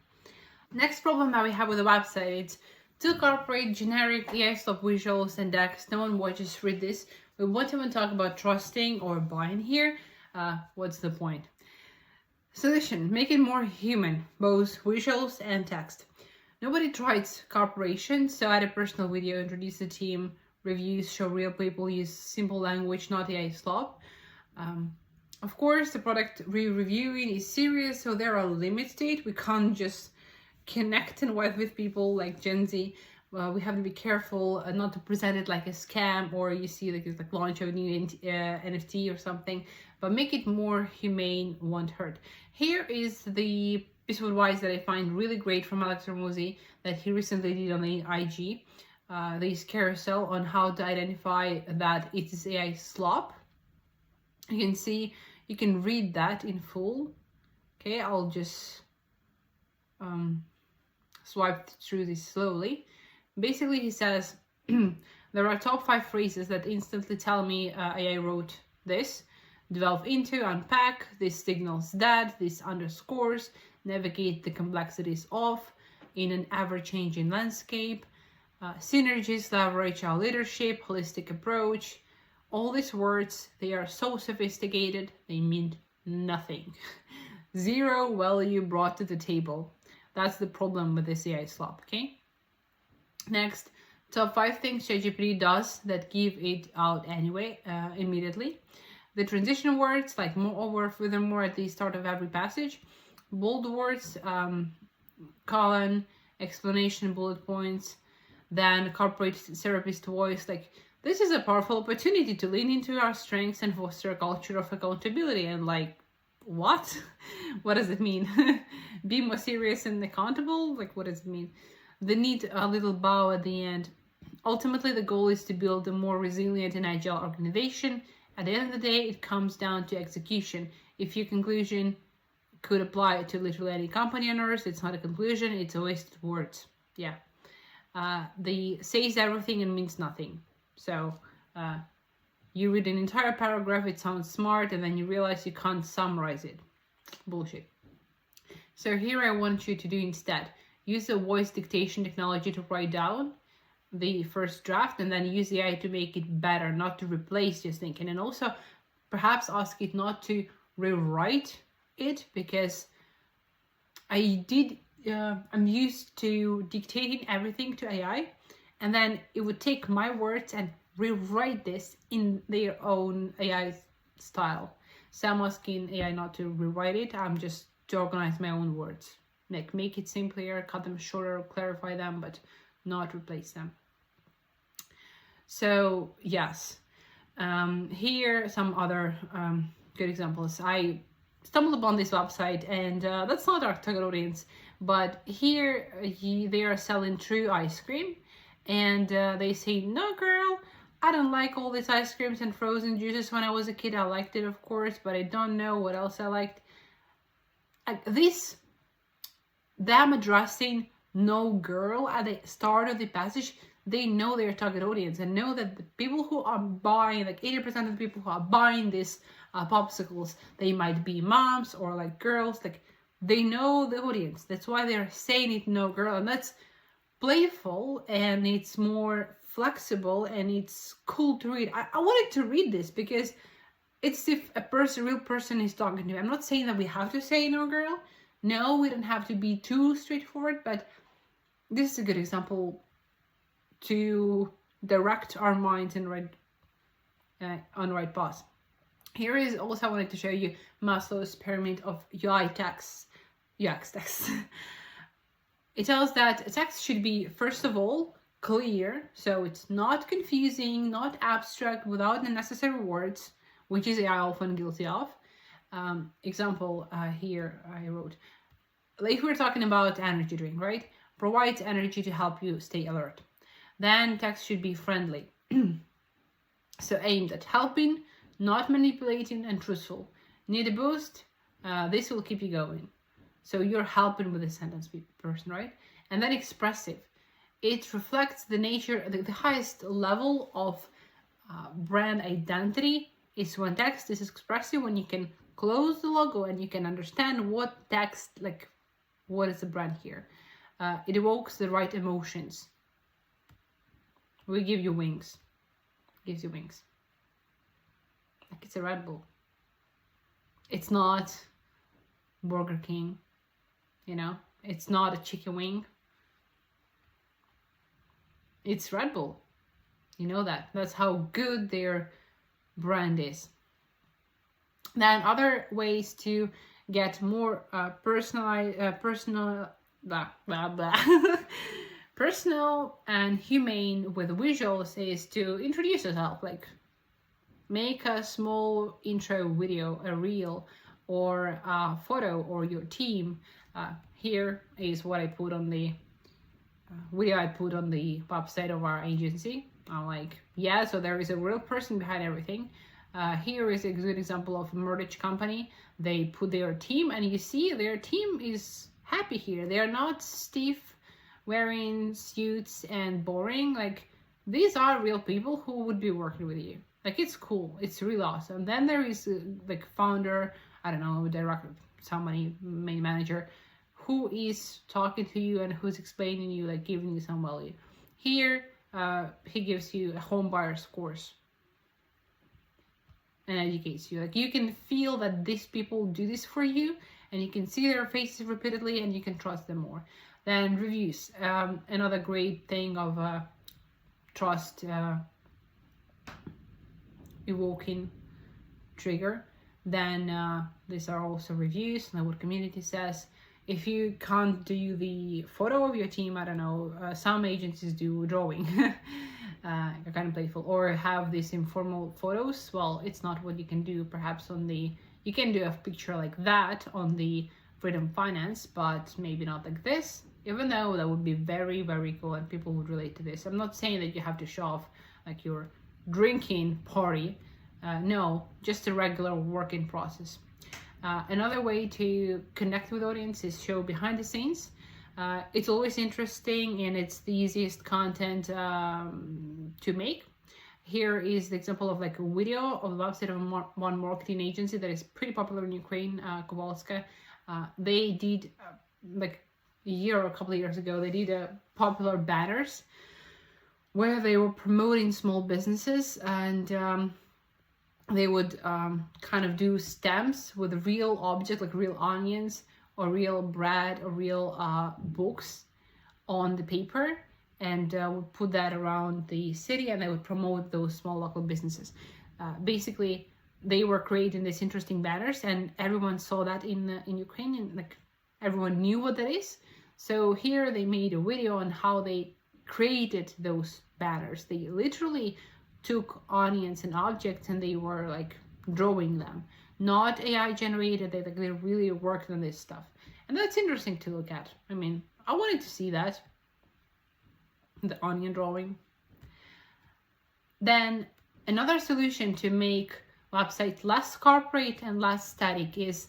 Speaker 1: Next problem that we have with the website, it's too corporate, generic, AI slop visuals and decks. No one watches, read this. We won't even talk about trusting or buying here. What's the point? Solution, make it more human, both visuals and text. Nobody tries corporations, so add a personal video, introduce the team, reviews, show real people, use simple language, not AI slop. Of course, the product reviewing is serious, so there are limits to it. We can't just connect and work with people like Gen Z. We have to be careful not to present it like a scam, or you see like it's like launch of a new NFT or something, but make it more humane, won't hurt. Here is the piece of advice that I find really great from Alex Ramosi that he recently did on the IG, this carousel on how to identify that it is AI slop. You can see, you can read that in full. Okay, I'll just swipe through this slowly. Basically, he says, there are top 5 phrases that instantly tell me AI wrote this. Delve into, unpack, this signals that, this underscores, navigate the complexities of, in an ever-changing landscape, synergies, leverage our leadership, holistic approach. All these words, they are so sophisticated, they mean nothing. Zero value brought to the table. That's the problem with this AI slop, okay? Next, top 5 things ChatGPT does that give it out anyway, immediately. The transition words, like moreover, furthermore, at the start of every passage. Bold words, colon, explanation, bullet points, then corporate therapist voice. Like, this is a powerful opportunity to lean into our strengths and foster a culture of accountability. And like, what? What does it mean? Be more serious and accountable? Like, what does it mean? They need a little bow at the end. Ultimately, the goal is to build a more resilient and agile organization. At the end of the day, it comes down to execution. If your conclusion could apply to literally any company on earth, it's not a conclusion, it's a wasted words. Yeah. The says everything and means nothing. So you read an entire paragraph, it sounds smart, and then you realize you can't summarize it. Bullshit. So here I want you to do instead. Use the voice dictation technology to write down the first draft, and then use AI to make it better, not to replace your thinking. And also perhaps ask it not to rewrite it, because I'm used to dictating everything to AI, and then it would take my words and rewrite this in their own AI style. So I'm asking AI not to rewrite it, I'm just to organize my own words. Like, make it simpler, cut them shorter, clarify them, but not replace them. So yes, here some other good examples. I stumbled upon this website, and that's not our target audience, but here they are selling true ice cream, and they say, no girl, I don't like all these ice creams and frozen juices. When I was a kid I liked it, of course, but I don't know what else I liked. Them addressing no girl at the start of the passage, they know their target audience and know that the people who are buying, like 80% of the people who are buying these popsicles, they might be moms or like girls. Like, they know the audience. That's why they're saying it, no girl. And that's playful, and it's more flexible, and it's cool to read. I wanted to read this because it's if a real person is talking to me. I'm not saying that we have to say no girl. No, we don't have to be too straightforward, but this is a good example to direct our minds in on the right path. Here is also, I wanted to show you Maslow's pyramid of UX text. It tells that a text should be, first of all, clear, so it's not confusing, not abstract, without the necessary words, which is AI often guilty of. Example here I wrote, if we're talking about energy drink, right? Provides energy to help you stay alert. Then text should be friendly. So aimed at helping, not manipulating, and truthful. Need a boost? This will keep you going. So you're helping with the sentence person, right? And then expressive. It reflects the nature, the highest level of brand identity is when text is expressive, when you can close the logo and you can understand what text, like, what is the brand here. It evokes the right emotions. We give you wings. Gives you wings. Like, it's a Red Bull. It's not Burger King, you know? It's not a chicken wing. It's Red Bull. You know that. That's how good their brand is. Then other ways to get more personal and humane with visuals is to introduce yourself. Like, make a small intro video, a reel, or a photo, or your team. Here is what I put on the video I put on the website of our agency. I'm like, yeah, so there is a real person behind everything. Here is a good example of a mortgage company. They put their team, and you see their team is happy here. They are not stiff, wearing suits and boring. Like, these are real people who would be working with you. Like, it's cool. It's really awesome. Then there is like founder, I don't know, director, somebody, main manager, who is talking to you and who's explaining you, like giving you some value. Here, he gives you a home buyer's course and educates you. Like, you can feel that these people do this for you, and you can see their faces repeatedly, and you can trust them more. Then reviews, another great thing of trust evoking trigger. Then these are also reviews, like what community says. If you can't do the photo of your team, I don't know, some agencies do drawing, kind of playful, or have these informal photos. Well, it's not what you can do perhaps on the, you can do a picture like that on the Freedom Finance, but maybe not like this, even though that would be very, very cool and people would relate to this. I'm not saying that you have to show off like your drinking party. No, just a regular working process. Another way to connect with audience is show behind the scenes. It's always interesting and it's the easiest content to make. Here is the example of like a video of the website of one marketing agency that is pretty popular in Ukraine, Kowalska. They did like a year or a couple of years ago, they did popular banners where they were promoting small businesses, and they would kind of do stamps with real objects like real onions or real bread or real books on the paper, and would put that around the city, and they would promote those small local businesses. Basically, they were creating these interesting banners, and everyone saw that in Ukraine, and like everyone knew what that is. So here they made a video on how they created those banners. They literally took onions and objects and they were like drawing them, not AI generated. They really worked on this stuff, and that's interesting to look at. I mean, I wanted to see that, the onion drawing. Then another solution to make websites less corporate and less static is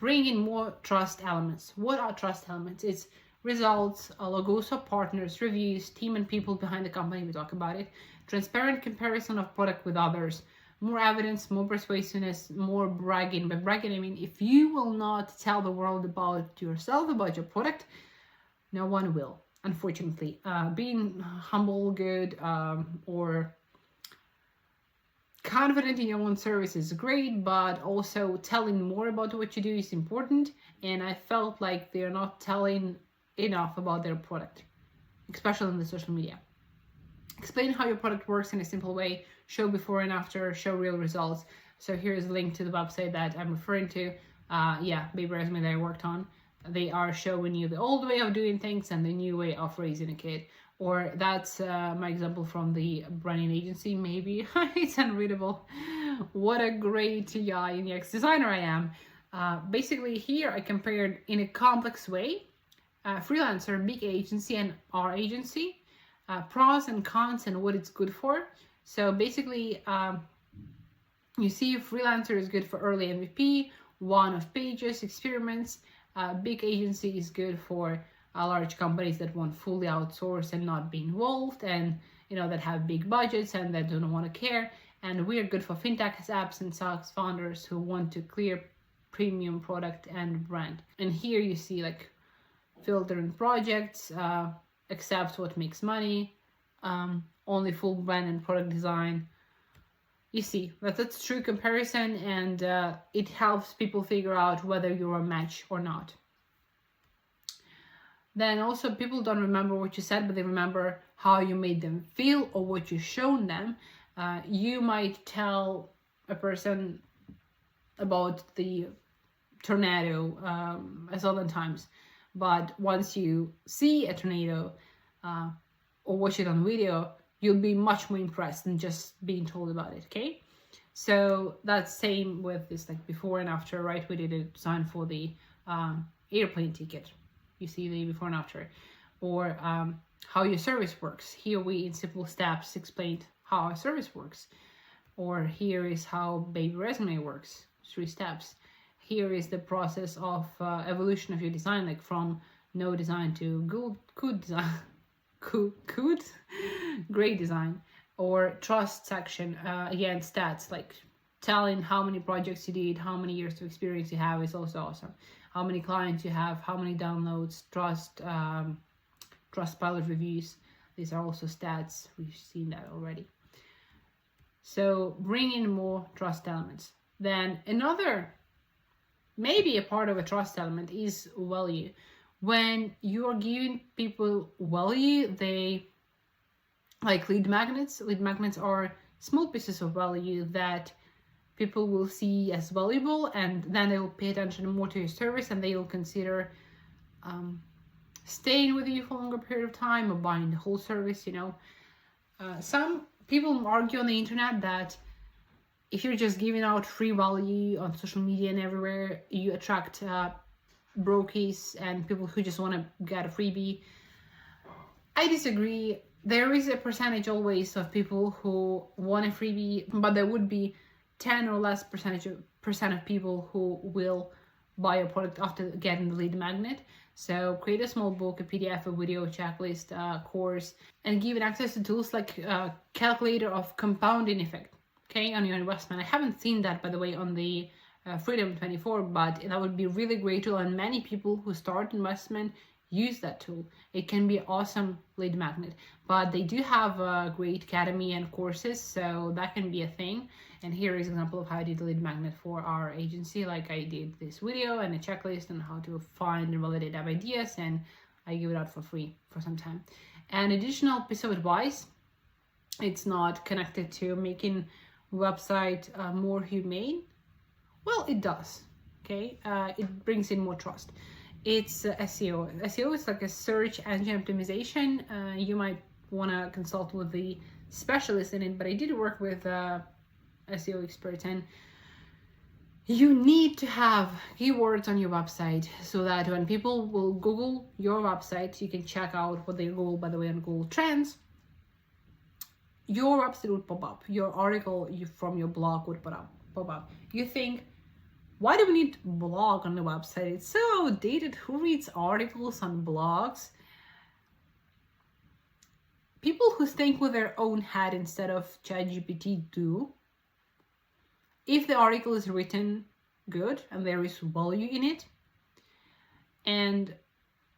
Speaker 1: bringing more trust elements. What are trust elements? It's results, logos of partners, reviews, team and people behind the company, we talk about it, transparent comparison of product with others, more evidence, more persuasiveness, more bragging. By bragging, I mean, if you will not tell the world about yourself, about your product, no one will, unfortunately. Being humble, good, or confident in your own service is great, but also telling more about what you do is important. And I felt like they're not telling enough about their product, especially on the social media. Explain how your product works in a simple way, show before and after, show real results. So here's a link to the website that I'm referring to. Baby Resume that I worked on. They are showing you the old way of doing things and the new way of raising a kid. Or that's my example from the branding agency. Maybe it's unreadable. What a great UI and UX designer I am. Basically here I compared in a complex way freelancer, big agency, and our agency, pros and cons and what it's good for. So basically you see freelancer is good for early MVP, one-off pages, experiments. Big agency is good for large companies that want fully outsource and not be involved, and that have big budgets and that don't want to care. And we're good for FinTech apps and SaaS founders who want to clear premium product and brand. And here you see like filtering projects, accept what makes money, only full brand and product design. You see that's true comparison, and it helps people figure out whether you're a match or not. Then also people don't remember what you said, but they remember how you made them feel or what you shown them. You might tell a person about the tornado 1,000 times, but once you see a tornado or watch it on video, you'll be much more impressed than just being told about it, okay? So that's same with this like before and after, right? We did a design for the airplane ticket. You see the before and after. Or how your service works. Here we in simple steps explained how our service works. Or here is how Baby Resume works, 3 steps. Here is the process of evolution of your design, like from no design to good design, good, great design. Or trust section, again, stats, like telling how many projects you did, how many years of experience you have is also awesome. How many clients you have, how many downloads, Trustpilot reviews. These are also stats. We've seen that already. So bring in more trust elements. Then another, maybe a part of a trust element is value. When you're giving people value, they like lead magnets. Lead magnets are small pieces of value that people will see as valuable, and then they will pay attention more to your service and they will consider staying with you for a longer period of time or buying the whole service, Some people argue on the internet that if you're just giving out free value on social media and everywhere, you attract brokies and people who just want to get a freebie. I disagree. There is a percentage always of people who want a freebie, but there would be 10 or less percent of people who will buy a product after getting the lead magnet. So create a small book, a PDF, a video, checklist, course, and give it access to tools like calculator of compounding effect, okay, on your investment. I haven't seen that, by the way, on the Freedom24, but that would be really great tool, and many people who start investment use that tool. It can be awesome lead magnet, but they do have a great academy and courses, so that can be a thing. And here is an example of how I did the lead magnet for our agency. Like, I did this video and a checklist on how to find and validate app ideas, and I give it out for free for some time. An additional piece of advice, it's not connected to making website more humane. Well, it does, okay? It brings in more trust. It's SEO. SEO is like a search engine optimization. You might want to consult with the specialist in it, but I did work with SEO experts, and you need to have keywords on your website so that when people will Google your website, you can check out what they Google, by the way, on Google Trends. Your website would pop up. Your article from your blog would pop up. You think, why do we need blog on the website? It's so outdated. Who reads articles on blogs? People who think with their own head instead of ChatGPT do. If the article is written good and there is value in it, and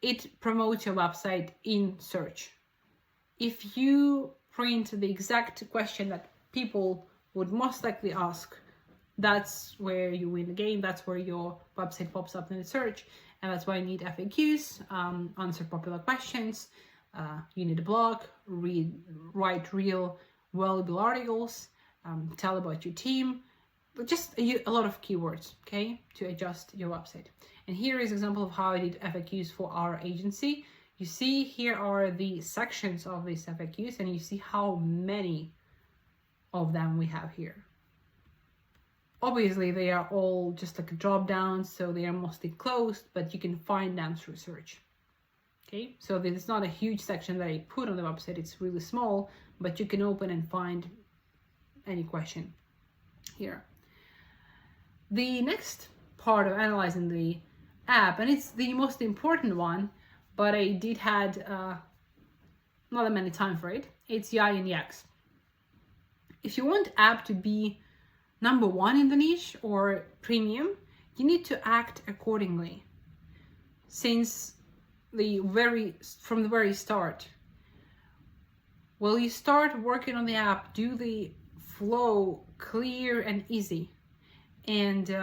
Speaker 1: it promotes your website in search. If you print the exact question that people would most likely ask, that's where you win the game. That's where your website pops up in the search. And that's why you need FAQs, answer popular questions. You need a blog, write real valuable articles, tell about your team, just a lot of keywords, okay, to adjust your website. And here is an example of how I did FAQs for our agency. You see here are the sections of these FAQs, and you see how many of them we have here. Obviously, they are all just like a drop down, so they are mostly closed, but you can find them through search. Okay, so this is not a huge section that I put on the website, it's really small, but you can open and find any question here. The next part of analyzing the app, and it's the most important one, but I did had not that many time for it, it's UI and UX. If you want app to be number one in the niche or premium, you need to act accordingly. Since from the very start, well, you start working on the app, do the flow clear and easy, and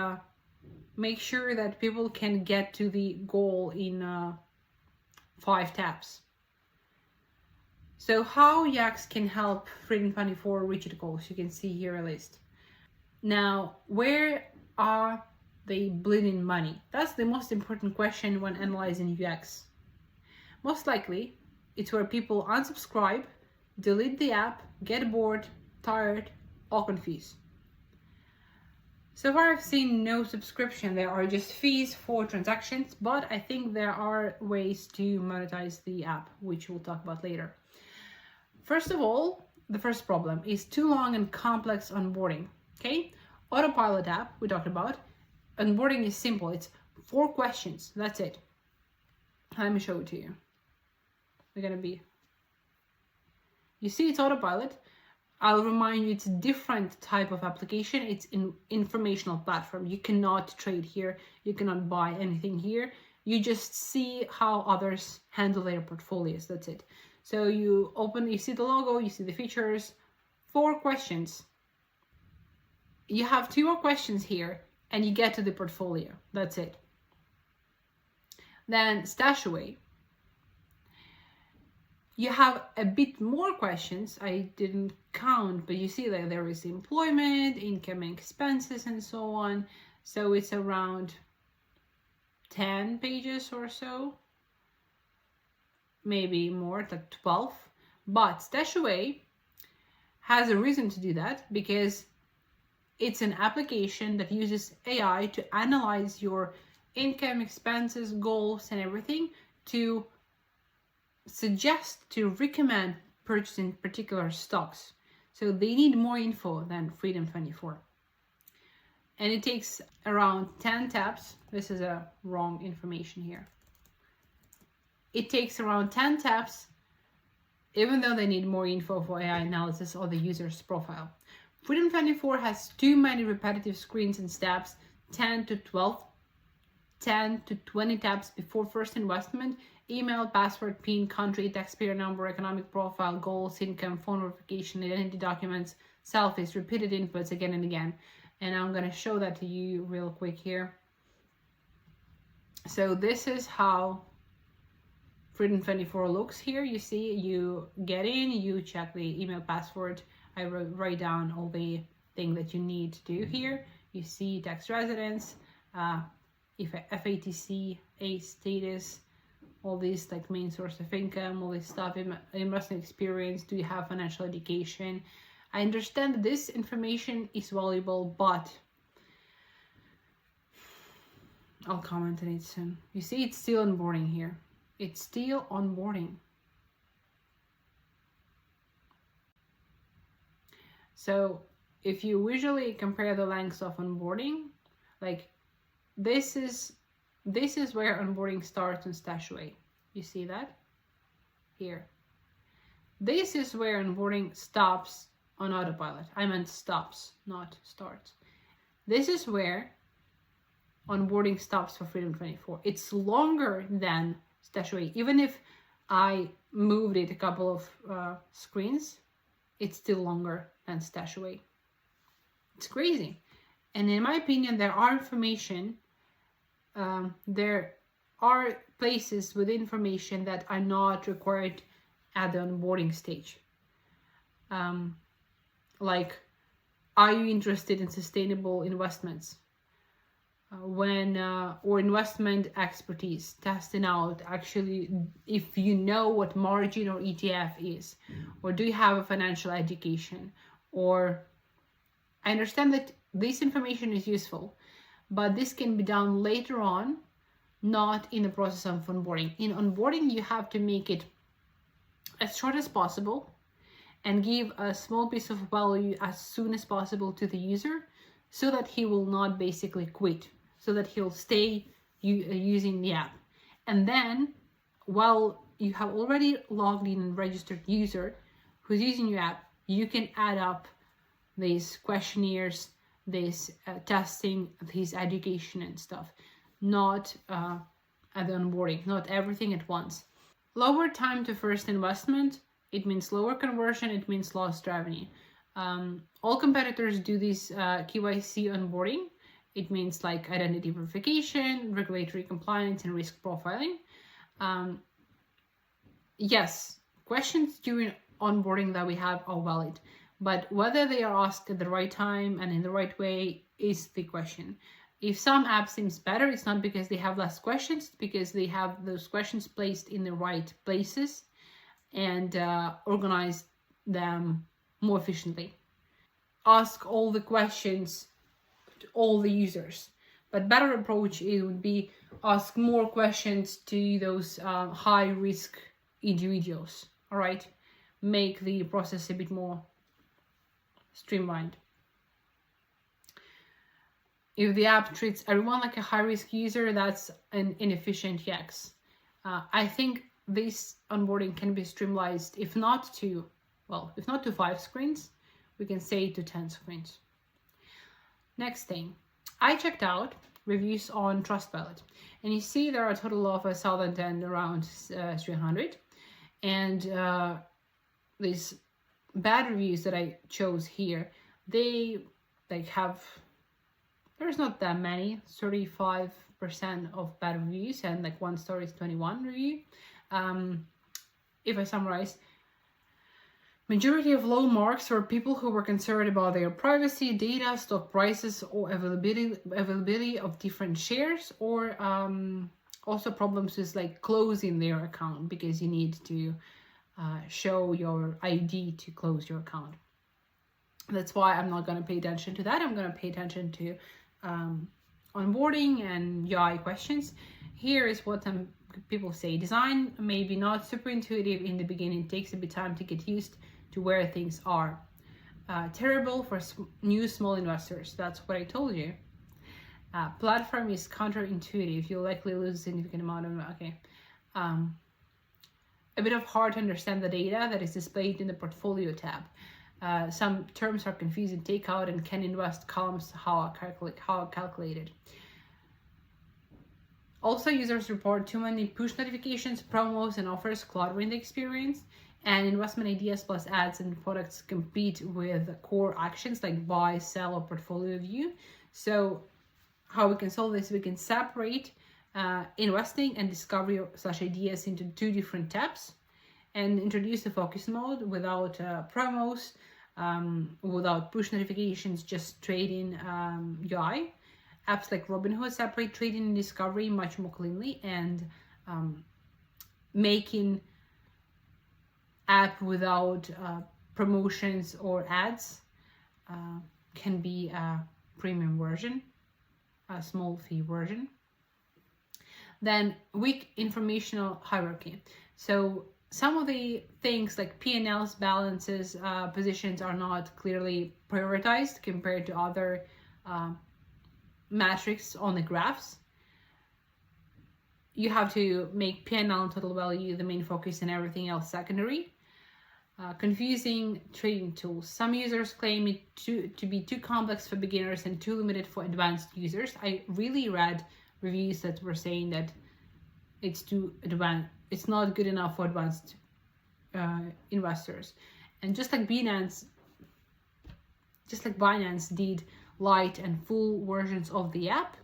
Speaker 1: make sure that people can get to the goal in 5 taps. So how UX can help Freedom24 reach its goals? You can see here a list. Now, where are they bleeding money? That's the most important question when analyzing UX. Most likely, it's where people unsubscribe, delete the app, get bored, tired, or confused. So far, I've seen no subscription. There are just fees for transactions, but I think there are ways to monetize the app, which we'll talk about later. First of all, the first problem is too long and complex onboarding. Okay, autopilot app we talked about. Onboarding is simple. It's 4 questions. That's it. Let me show it to you. You see, it's autopilot. I'll remind you, it's a different type of application. It's an informational platform. You cannot trade here. You cannot buy anything here. You just see how others handle their portfolios. That's it. So you see the logo, you see the features. 4 questions. You have 2 more questions here, and you get to the portfolio. That's it. Then Stashaway. You have a bit more questions. I didn't count, but you see that there is employment, income and expenses, and so on. So it's around 10 pages or so. maybe more, like 12. But Stashaway has a reason to do that, because it's an application that uses AI to analyze your income, expenses, goals, and everything to suggest, to recommend purchasing particular stocks. So they need more info than Freedom24. And it takes around 10 taps. This is a wrong information here. It takes around 10 taps, even though they need more info for AI analysis of the user's profile. Freedom24 has too many repetitive screens and steps, 10 to 12, 10 to 20 taps before first investment, email, password, PIN, country, taxpayer number, economic profile, goals, income, phone verification, identity documents, selfies, repeated inputs again and again. And I'm going to show that to you real quick here. So this is how Freedom24 looks here. You see, you get in, you check the email, password. I write down all the thing that you need to do here. You see tax residence, if FATC, A status, all these like main source of income, all this stuff, investment experience, do you have financial education? I understand that this information is valuable, but I'll comment on it soon. You see, it's still onboarding here. It's still onboarding. So if you visually compare the lengths of onboarding, like this is where onboarding starts on Stashaway. You see that here. This is where onboarding stops on autopilot. I meant stops, not starts. This is where onboarding stops for Freedom24. It's longer than Stashaway. Even if I moved it a couple of screens, it's still longer than Stashaway. It's crazy. And in my opinion, there are there are places with information that are not required at the onboarding stage. Like, are you interested in sustainable investments? Or investment expertise, testing out actually if you know what margin or ETF is, or do you have a financial education, or I understand that this information is useful, but this can be done later on, not in the process of onboarding. In onboarding, you have to make it as short as possible and give a small piece of value as soon as possible to the user, so that he will not basically quit, so that he'll stay using the app. And then, while you have already logged in and registered user who's using your app, you can add up these questionnaires, this testing, this education and stuff, not at the onboarding, not everything at once. Lower time to first investment, it means lower conversion, it means lost revenue. All competitors do this KYC onboarding. It means like identity verification, regulatory compliance, and risk profiling. Yes, questions during onboarding that we have are valid, but whether they are asked at the right time and in the right way is the question. If some app seems better, it's not because they have less questions, it's because they have those questions placed in the right places and organize them more efficiently. Ask all the questions to all the users, but better approach it would be ask more questions to those high risk individuals. All right, make the process a bit more streamlined. If the app treats everyone like a high risk user, that's an inefficient UX. I think this onboarding can be streamlined, if not to 5 screens, we can say to 10 screens. Next thing, I checked out reviews on Trustpilot, and you see there are a total of 1,000 and around 300, and these bad reviews that I chose here, they have, there's not that many, 35% of bad reviews, and like 1 star is 21 review. If I summarize, majority of low marks were people who were concerned about their privacy, data, stock prices, or availability of different shares, or Also problems with like closing their account, because you need to show your ID to close your account. That's why I'm not going to pay attention to that. I'm going to pay attention to onboarding and UI questions. Here is what some people say. Design may be not super intuitive in the beginning. It takes a bit of time to get used to where things are. Terrible for new small investors. That's what I told you. Platform is counterintuitive. You'll likely lose a significant amount of, a bit of hard to understand the data that is displayed in the portfolio tab. Some terms are confusing. Takeout and can invest columns, how calculated. Also, users report too many push notifications, promos, and offers cluttering the experience. And investment ideas plus ads and products compete with core actions like buy, sell, or portfolio view. So how we can solve this, we can separate investing and discovery/ideas into two different tabs, and introduce the focus mode without promos, without push notifications, just trading UI. Apps like Robinhood separate trading and discovery much more cleanly, and making app without promotions or ads can be a premium version, a small fee version. Then weak informational hierarchy. So some of the things like P&Ls, balances, positions are not clearly prioritized compared to other metrics on the graphs. You have to make P&L and total value the main focus and everything else secondary. Confusing trading tools. Some users claim it to be too complex for beginners and too limited for advanced users. I really read reviews that were saying that it's too advanced, it's not good enough for advanced investors. And just like Binance did light and full versions of the app,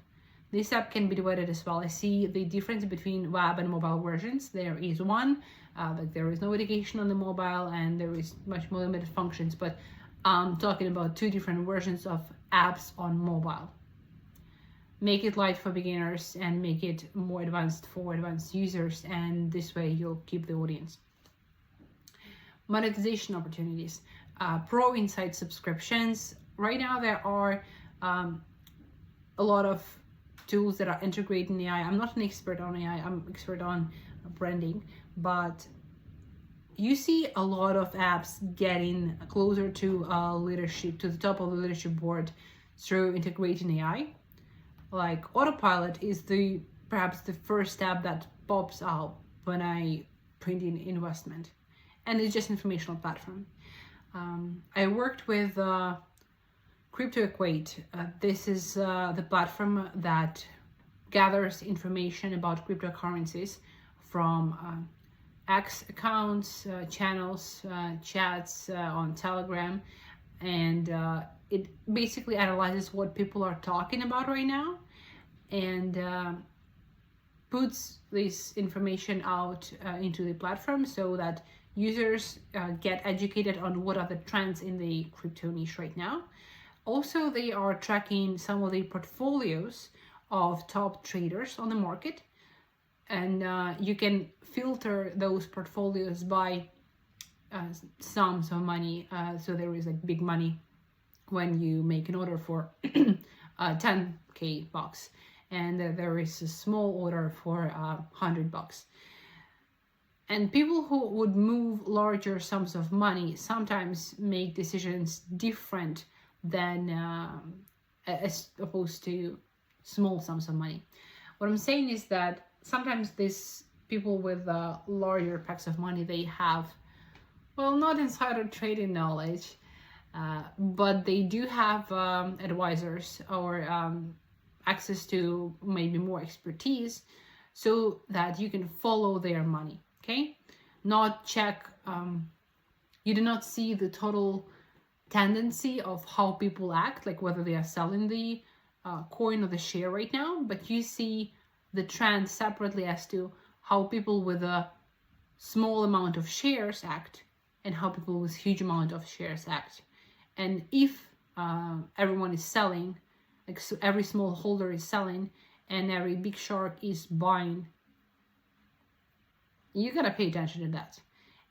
Speaker 1: this app can be divided as well. I see the difference between web and mobile versions. There is one, like there is no education on the mobile and there is much more limited functions, but I'm talking about two different versions of apps on mobile. Make it light for beginners and make it more advanced for advanced users, and this way you'll keep the audience. Monetization opportunities. Pro Insight subscriptions. Right now there are a lot of tools that are integrating AI. I'm not an expert on AI, I'm expert on branding, but you see a lot of apps getting closer to leadership, to the top of the leadership board through integrating AI. Like Autopilot is perhaps the first tab that pops out when I print in investment, and it's just an informational platform. I worked with Crypto Equate. This is the platform that gathers information about cryptocurrencies from X accounts, channels, chats on Telegram, and it basically analyzes what people are talking about right now and puts this information out into the platform so that users get educated on what are the trends in the crypto niche right now. Also, they are tracking some of the portfolios of top traders on the market, and you can filter those portfolios by sums of money. So there is like big money when you make an order for 10k bucks, and there is a small order for $100. And people who would move larger sums of money sometimes make decisions different than as opposed to small sums of money. What I'm saying is that sometimes these people with larger packs of money, they have, well, not insider trading knowledge, but they do have advisors or access to maybe more expertise so that you can follow their money, okay? Not check, you do not see the total tendency of how people act, like whether they are selling the coin or the share right now, but you see the trend separately as to how people with a small amount of shares act and how people with huge amount of shares act. And if everyone is selling, like so every small holder is selling, and every big shark is buying, you gotta pay attention to that.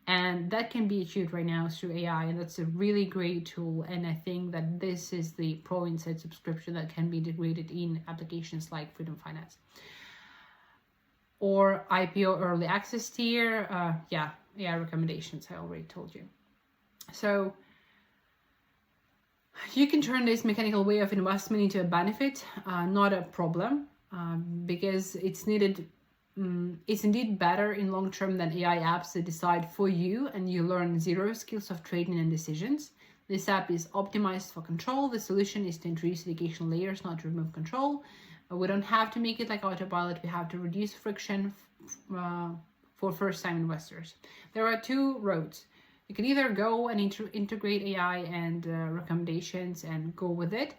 Speaker 1: And that can be achieved right now through AI, and that's a really great tool. And I think that this is the Pro Insight subscription that can be integrated in applications like Freedom Finance or IPO early access tier. Yeah, AI recommendations, I already told you. So you can turn this mechanical way of investment into a benefit, not a problem, because it's needed. It's indeed better in long term than AI apps that decide for you and you learn zero skills of trading and decisions. This app is optimized for control. The solution is to introduce educational layers, not to remove control. We don't have to make it like autopilot. We have to reduce friction for first-time investors. There are two roads. You can either go and integrate AI and recommendations and go with it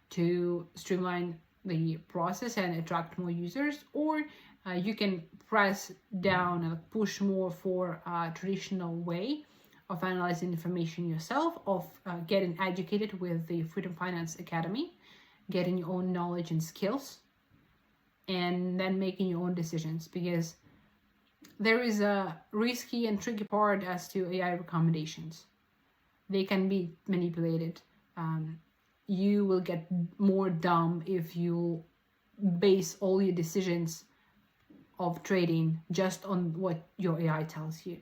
Speaker 1: to streamline the process and attract more users, or you can press down and push more for a traditional way of analyzing information yourself, of getting educated with the Freedom Finance Academy, getting your own knowledge and skills, and then making your own decisions, because there is a risky and tricky part as to AI recommendations. They can be manipulated. You will get more dumb if you base all your decisions of trading just on what your AI tells you.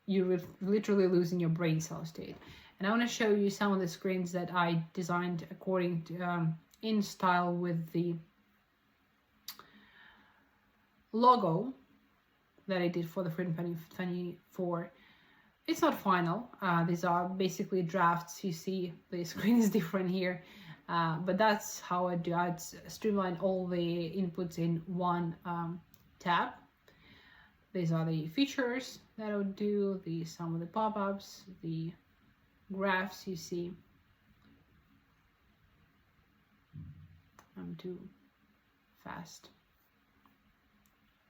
Speaker 1: You're literally losing your brain cell state. And I want to show you some of the screens that I designed according to in style with the logo that I did for the Freedom24. It's not final. These are basically drafts. You see the screen is different here. But that's how I do. I'd streamline all the inputs in one tab. These are the features that I would do, some of the pop-ups, the graphs you see. I'm too fast.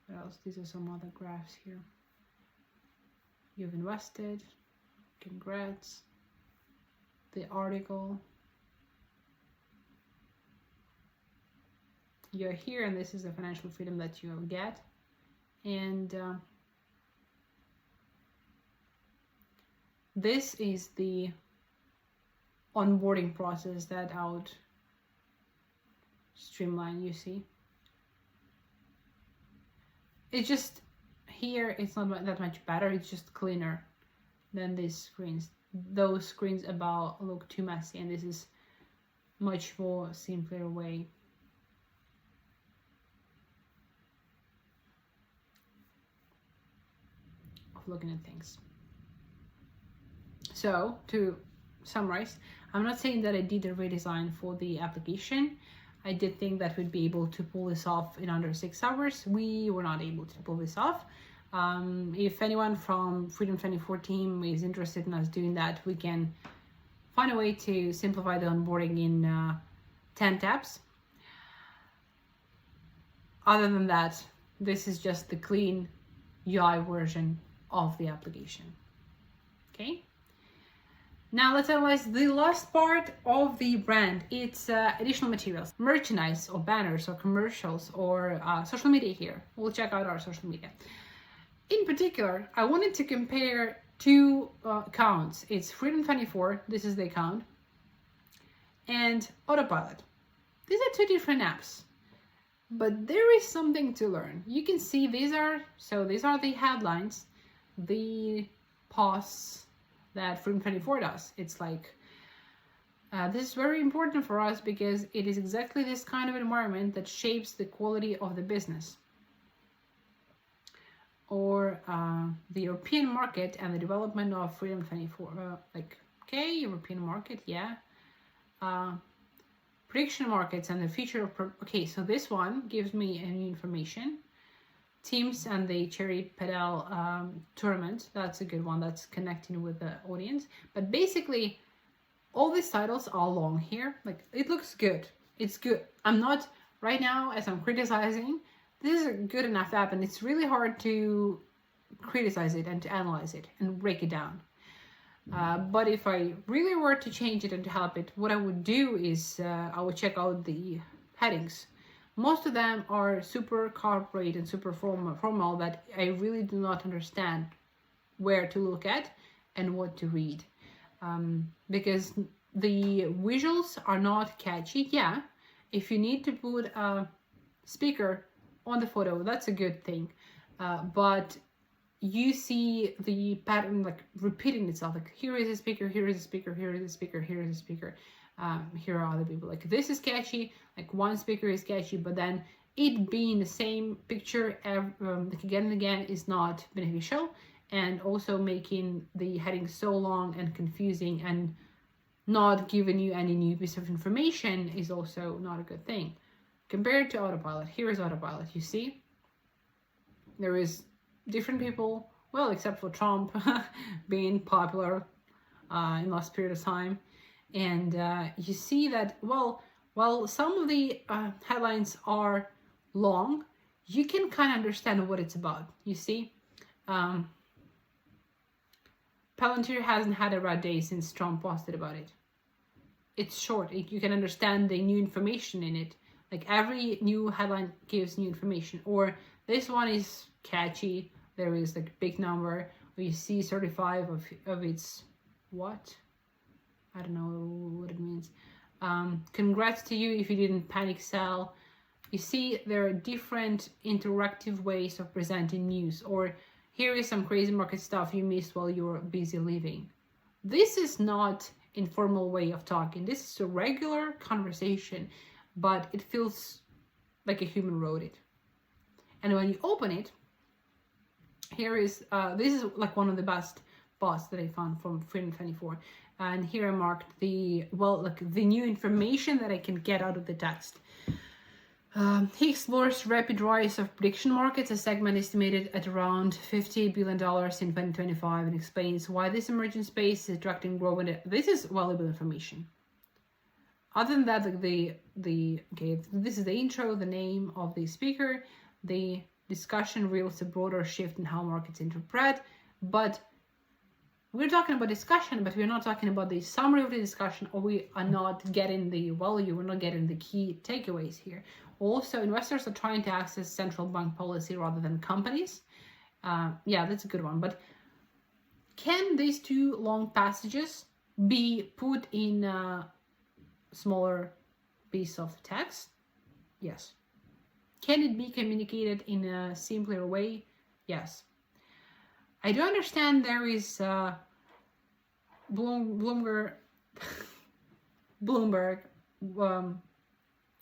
Speaker 1: What else? These are some other graphs here. You've invested, congrats, the article. You're here, and this is the financial freedom that you'll get. And this is the onboarding process that I would streamline, you see. It's just, here it's not that much better, it's just cleaner than these screens. Those screens above look too messy, and this is much more simpler way. Looking at things. So to summarize, I'm not saying that I did a redesign for the application. I did think that we'd be able to pull this off in under 6 hours. We were not able to pull this off. If anyone from Freedom24 team is interested in us doing that, we can find a way to simplify the onboarding in 10 tabs. Other than that, this is just the clean UI version of the application. Okay, now let's analyze the last part of the brand. It's additional materials, merchandise or banners or commercials or social media. Here we'll check out our social media. In particular, I wanted to compare two accounts. It's Freedom24, this is the account, and Autopilot. These are two different apps, but there is something to learn. You can see these are the headlines, the posts that Freedom24 does. It's like, this is very important for us because it is exactly this kind of environment that shapes the quality of the business. Or the European market and the development of Freedom24. Okay, European market, yeah. Prediction markets and the future of... Okay, so this one gives me any information. Teams and the Cherry Pedal tournament, that's a good one, that's connecting with the audience. But basically, all these titles are long here. Like, it looks good. It's good. I'm not, right now, as I'm criticizing, this is a good enough app, and it's really hard to criticize it and to analyze it and break it down. But if I really were to change it and to help it, what I would do is I would check out the headings. Most of them are super corporate and super formal that I really do not understand where to look at and what to read, because the visuals are not catchy. Yeah, if you need to put a speaker on the photo, that's a good thing, but you see the pattern like repeating itself, like here is a speaker, here is a speaker, here is a speaker, here is a speaker, here are other people. Like this is catchy, like one speaker is catchy, but then it being the same picture like again and again is not beneficial, and also making the heading so long and confusing and not giving you any new piece of information is also not a good thing. Compared to autopilot, here is autopilot. You see, there is different people, well, except for Trump being popular in last period of time. And you see that, well, while some of the headlines are long, you can kind of understand what it's about. You see, Palantir hasn't had a bad day since Trump posted about it. It's short. You can understand the new information in it. Like every new headline gives new information. Or this one is catchy. There is like a big number. Or you see 35 of its what? I don't know what it means. Congrats to you if you didn't panic sell. You see, there are different interactive ways of presenting news. Or here is some crazy market stuff you missed while you were busy living. This is not informal way of talking. This is a regular conversation, but it feels like a human wrote it. And when you open it, here is, this is like one of the best posts that I found from Freedom24. And here I marked the, well, like the new information that I can get out of the text. He explores rapid rise of prediction markets, a segment estimated at around $50 billion in 2025, and explains why this emerging space is attracting growth. This is valuable information. Other than that, okay, this is the intro, the name of the speaker. The discussion reveals a broader shift in how markets interpret, but we're talking about discussion, but we're not talking about the summary of the discussion, or we are not getting the value, we're not getting the key takeaways here. Also, investors are trying to access central bank policy rather than companies. Yeah, that's a good one. But can these two long passages be put in a smaller piece of text? Yes. Can it be communicated in a simpler way? Yes. I do understand there is Bloomberg,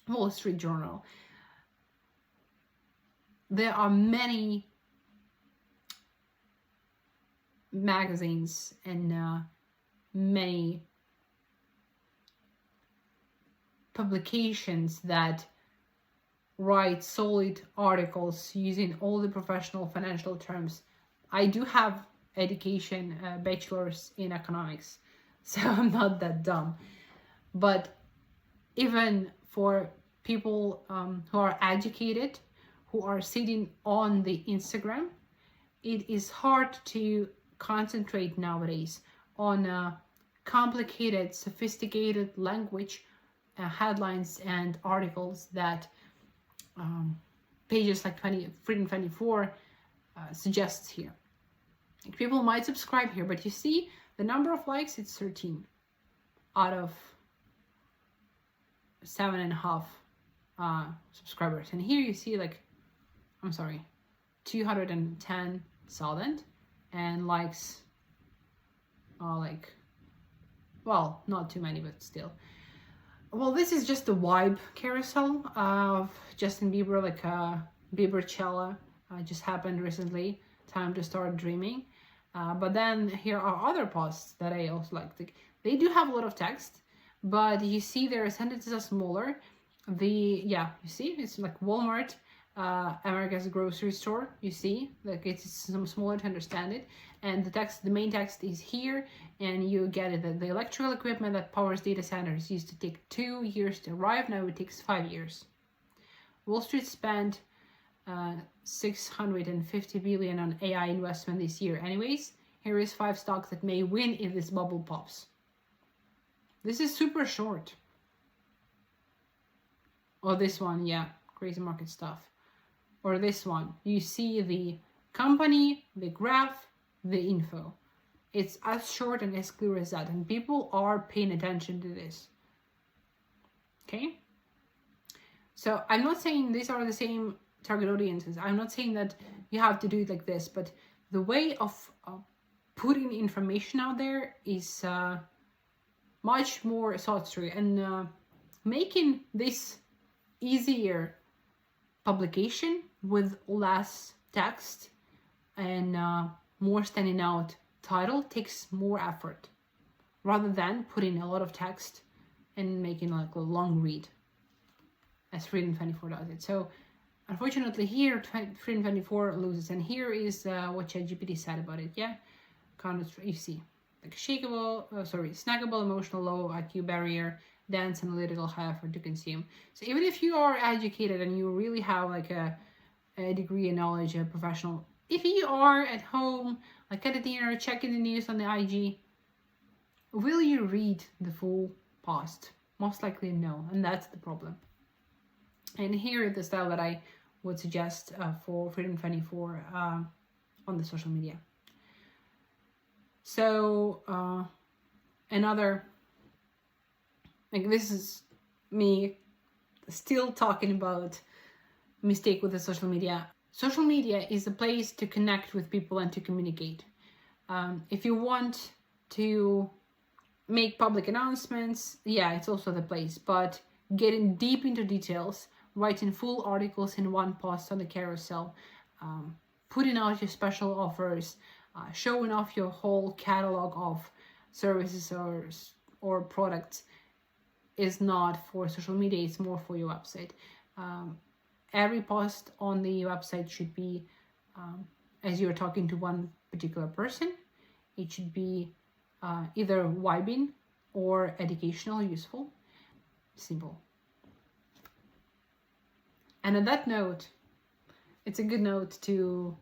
Speaker 1: Wall Street Journal. There are many magazines and many publications that write solid articles using all the professional financial terms. I do have education, bachelor's in economics, so I'm not that dumb. But even for people who are educated, who are sitting on the Instagram, it is hard to concentrate nowadays on complicated, sophisticated language, headlines and articles that pages like Freedom24 suggests here. People might subscribe here, but you see the number of likes, it's 13 out of 7.5 subscribers. And here you see 210,000, and likes are well, not too many, but still. Well, this is just the vibe carousel of Justin Bieber, Biebercella just happened recently. Time to start dreaming. But then here are other posts that I also like. They do have a lot of text, but you see their sentences are smaller. You see, it's like Walmart, America's grocery store. You see, it's smaller to understand it. And the main text is here, and you get it that the electrical equipment that powers data centers used to take 2 years to arrive. Now it takes 5 years. Wall Street spent 650 billion on AI investment this year. Anyways, here is 5 stocks that may win if this bubble pops. This is super short. Oh, this one, yeah, crazy market stuff. Or this one, you see the company, the graph, the info. It's as short and as clear as that, and people are paying attention to this. Okay? So I'm not saying these are the same target audiences. I'm not saying that you have to do it like this, but the way of putting information out there is much more thought through, and making this easier publication with less text and more standing out title takes more effort rather than putting a lot of text and making like a long read as Freedom24 does it. So unfortunately here Freedom24 loses, and here is what ChatGPT said about it. Yeah, kind of, you see like snackable, emotional, low IQ barrier, dense, analytical, high effort to consume. So even if you are educated and you really have like a degree in knowledge, a professional, if you are at home, like at dinner, checking the news on the IG, will you read the full post? Most likely no, and that's the problem. And here is the style that I would suggest for Freedom24 on the social media. So another, like, this is me still talking about mistake with the social media. Social media is a place to connect with people and to communicate. If you want to make public announcements, yeah, it's also the place, but getting deep into details, writing full articles in one post on the carousel, putting out your special offers, showing off your whole catalog of services or products is not for social media, it's more for your website. Every post on the website should be, as you're talking to one particular person, it should be either vibing or educational, useful, simple. And on that note, it's a good note to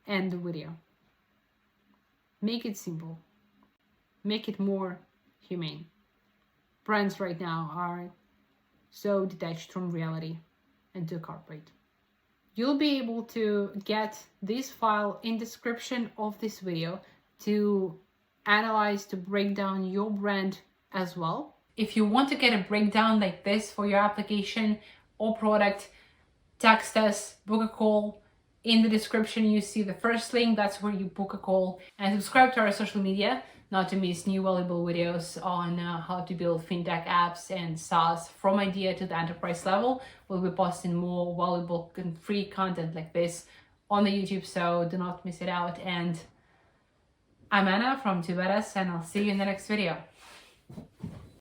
Speaker 1: end the video. Make it simple. Make it more humane. Brands right now are so detached from reality and too corporate. You'll be able to get this file in description of this video to analyze, to break down your brand as well. If you want to get a breakdown like this for your application or product, text us, book a call. In the description, you see the first link, that's where you book a call, and subscribe to our social media, not to miss new valuable videos on how to build FinTech apps and SaaS from idea to the enterprise level. We'll be posting more valuable and free content like this on the YouTube, so do not miss it out. And I'm Anna from TOO.BADASS, and I'll see you in the next video.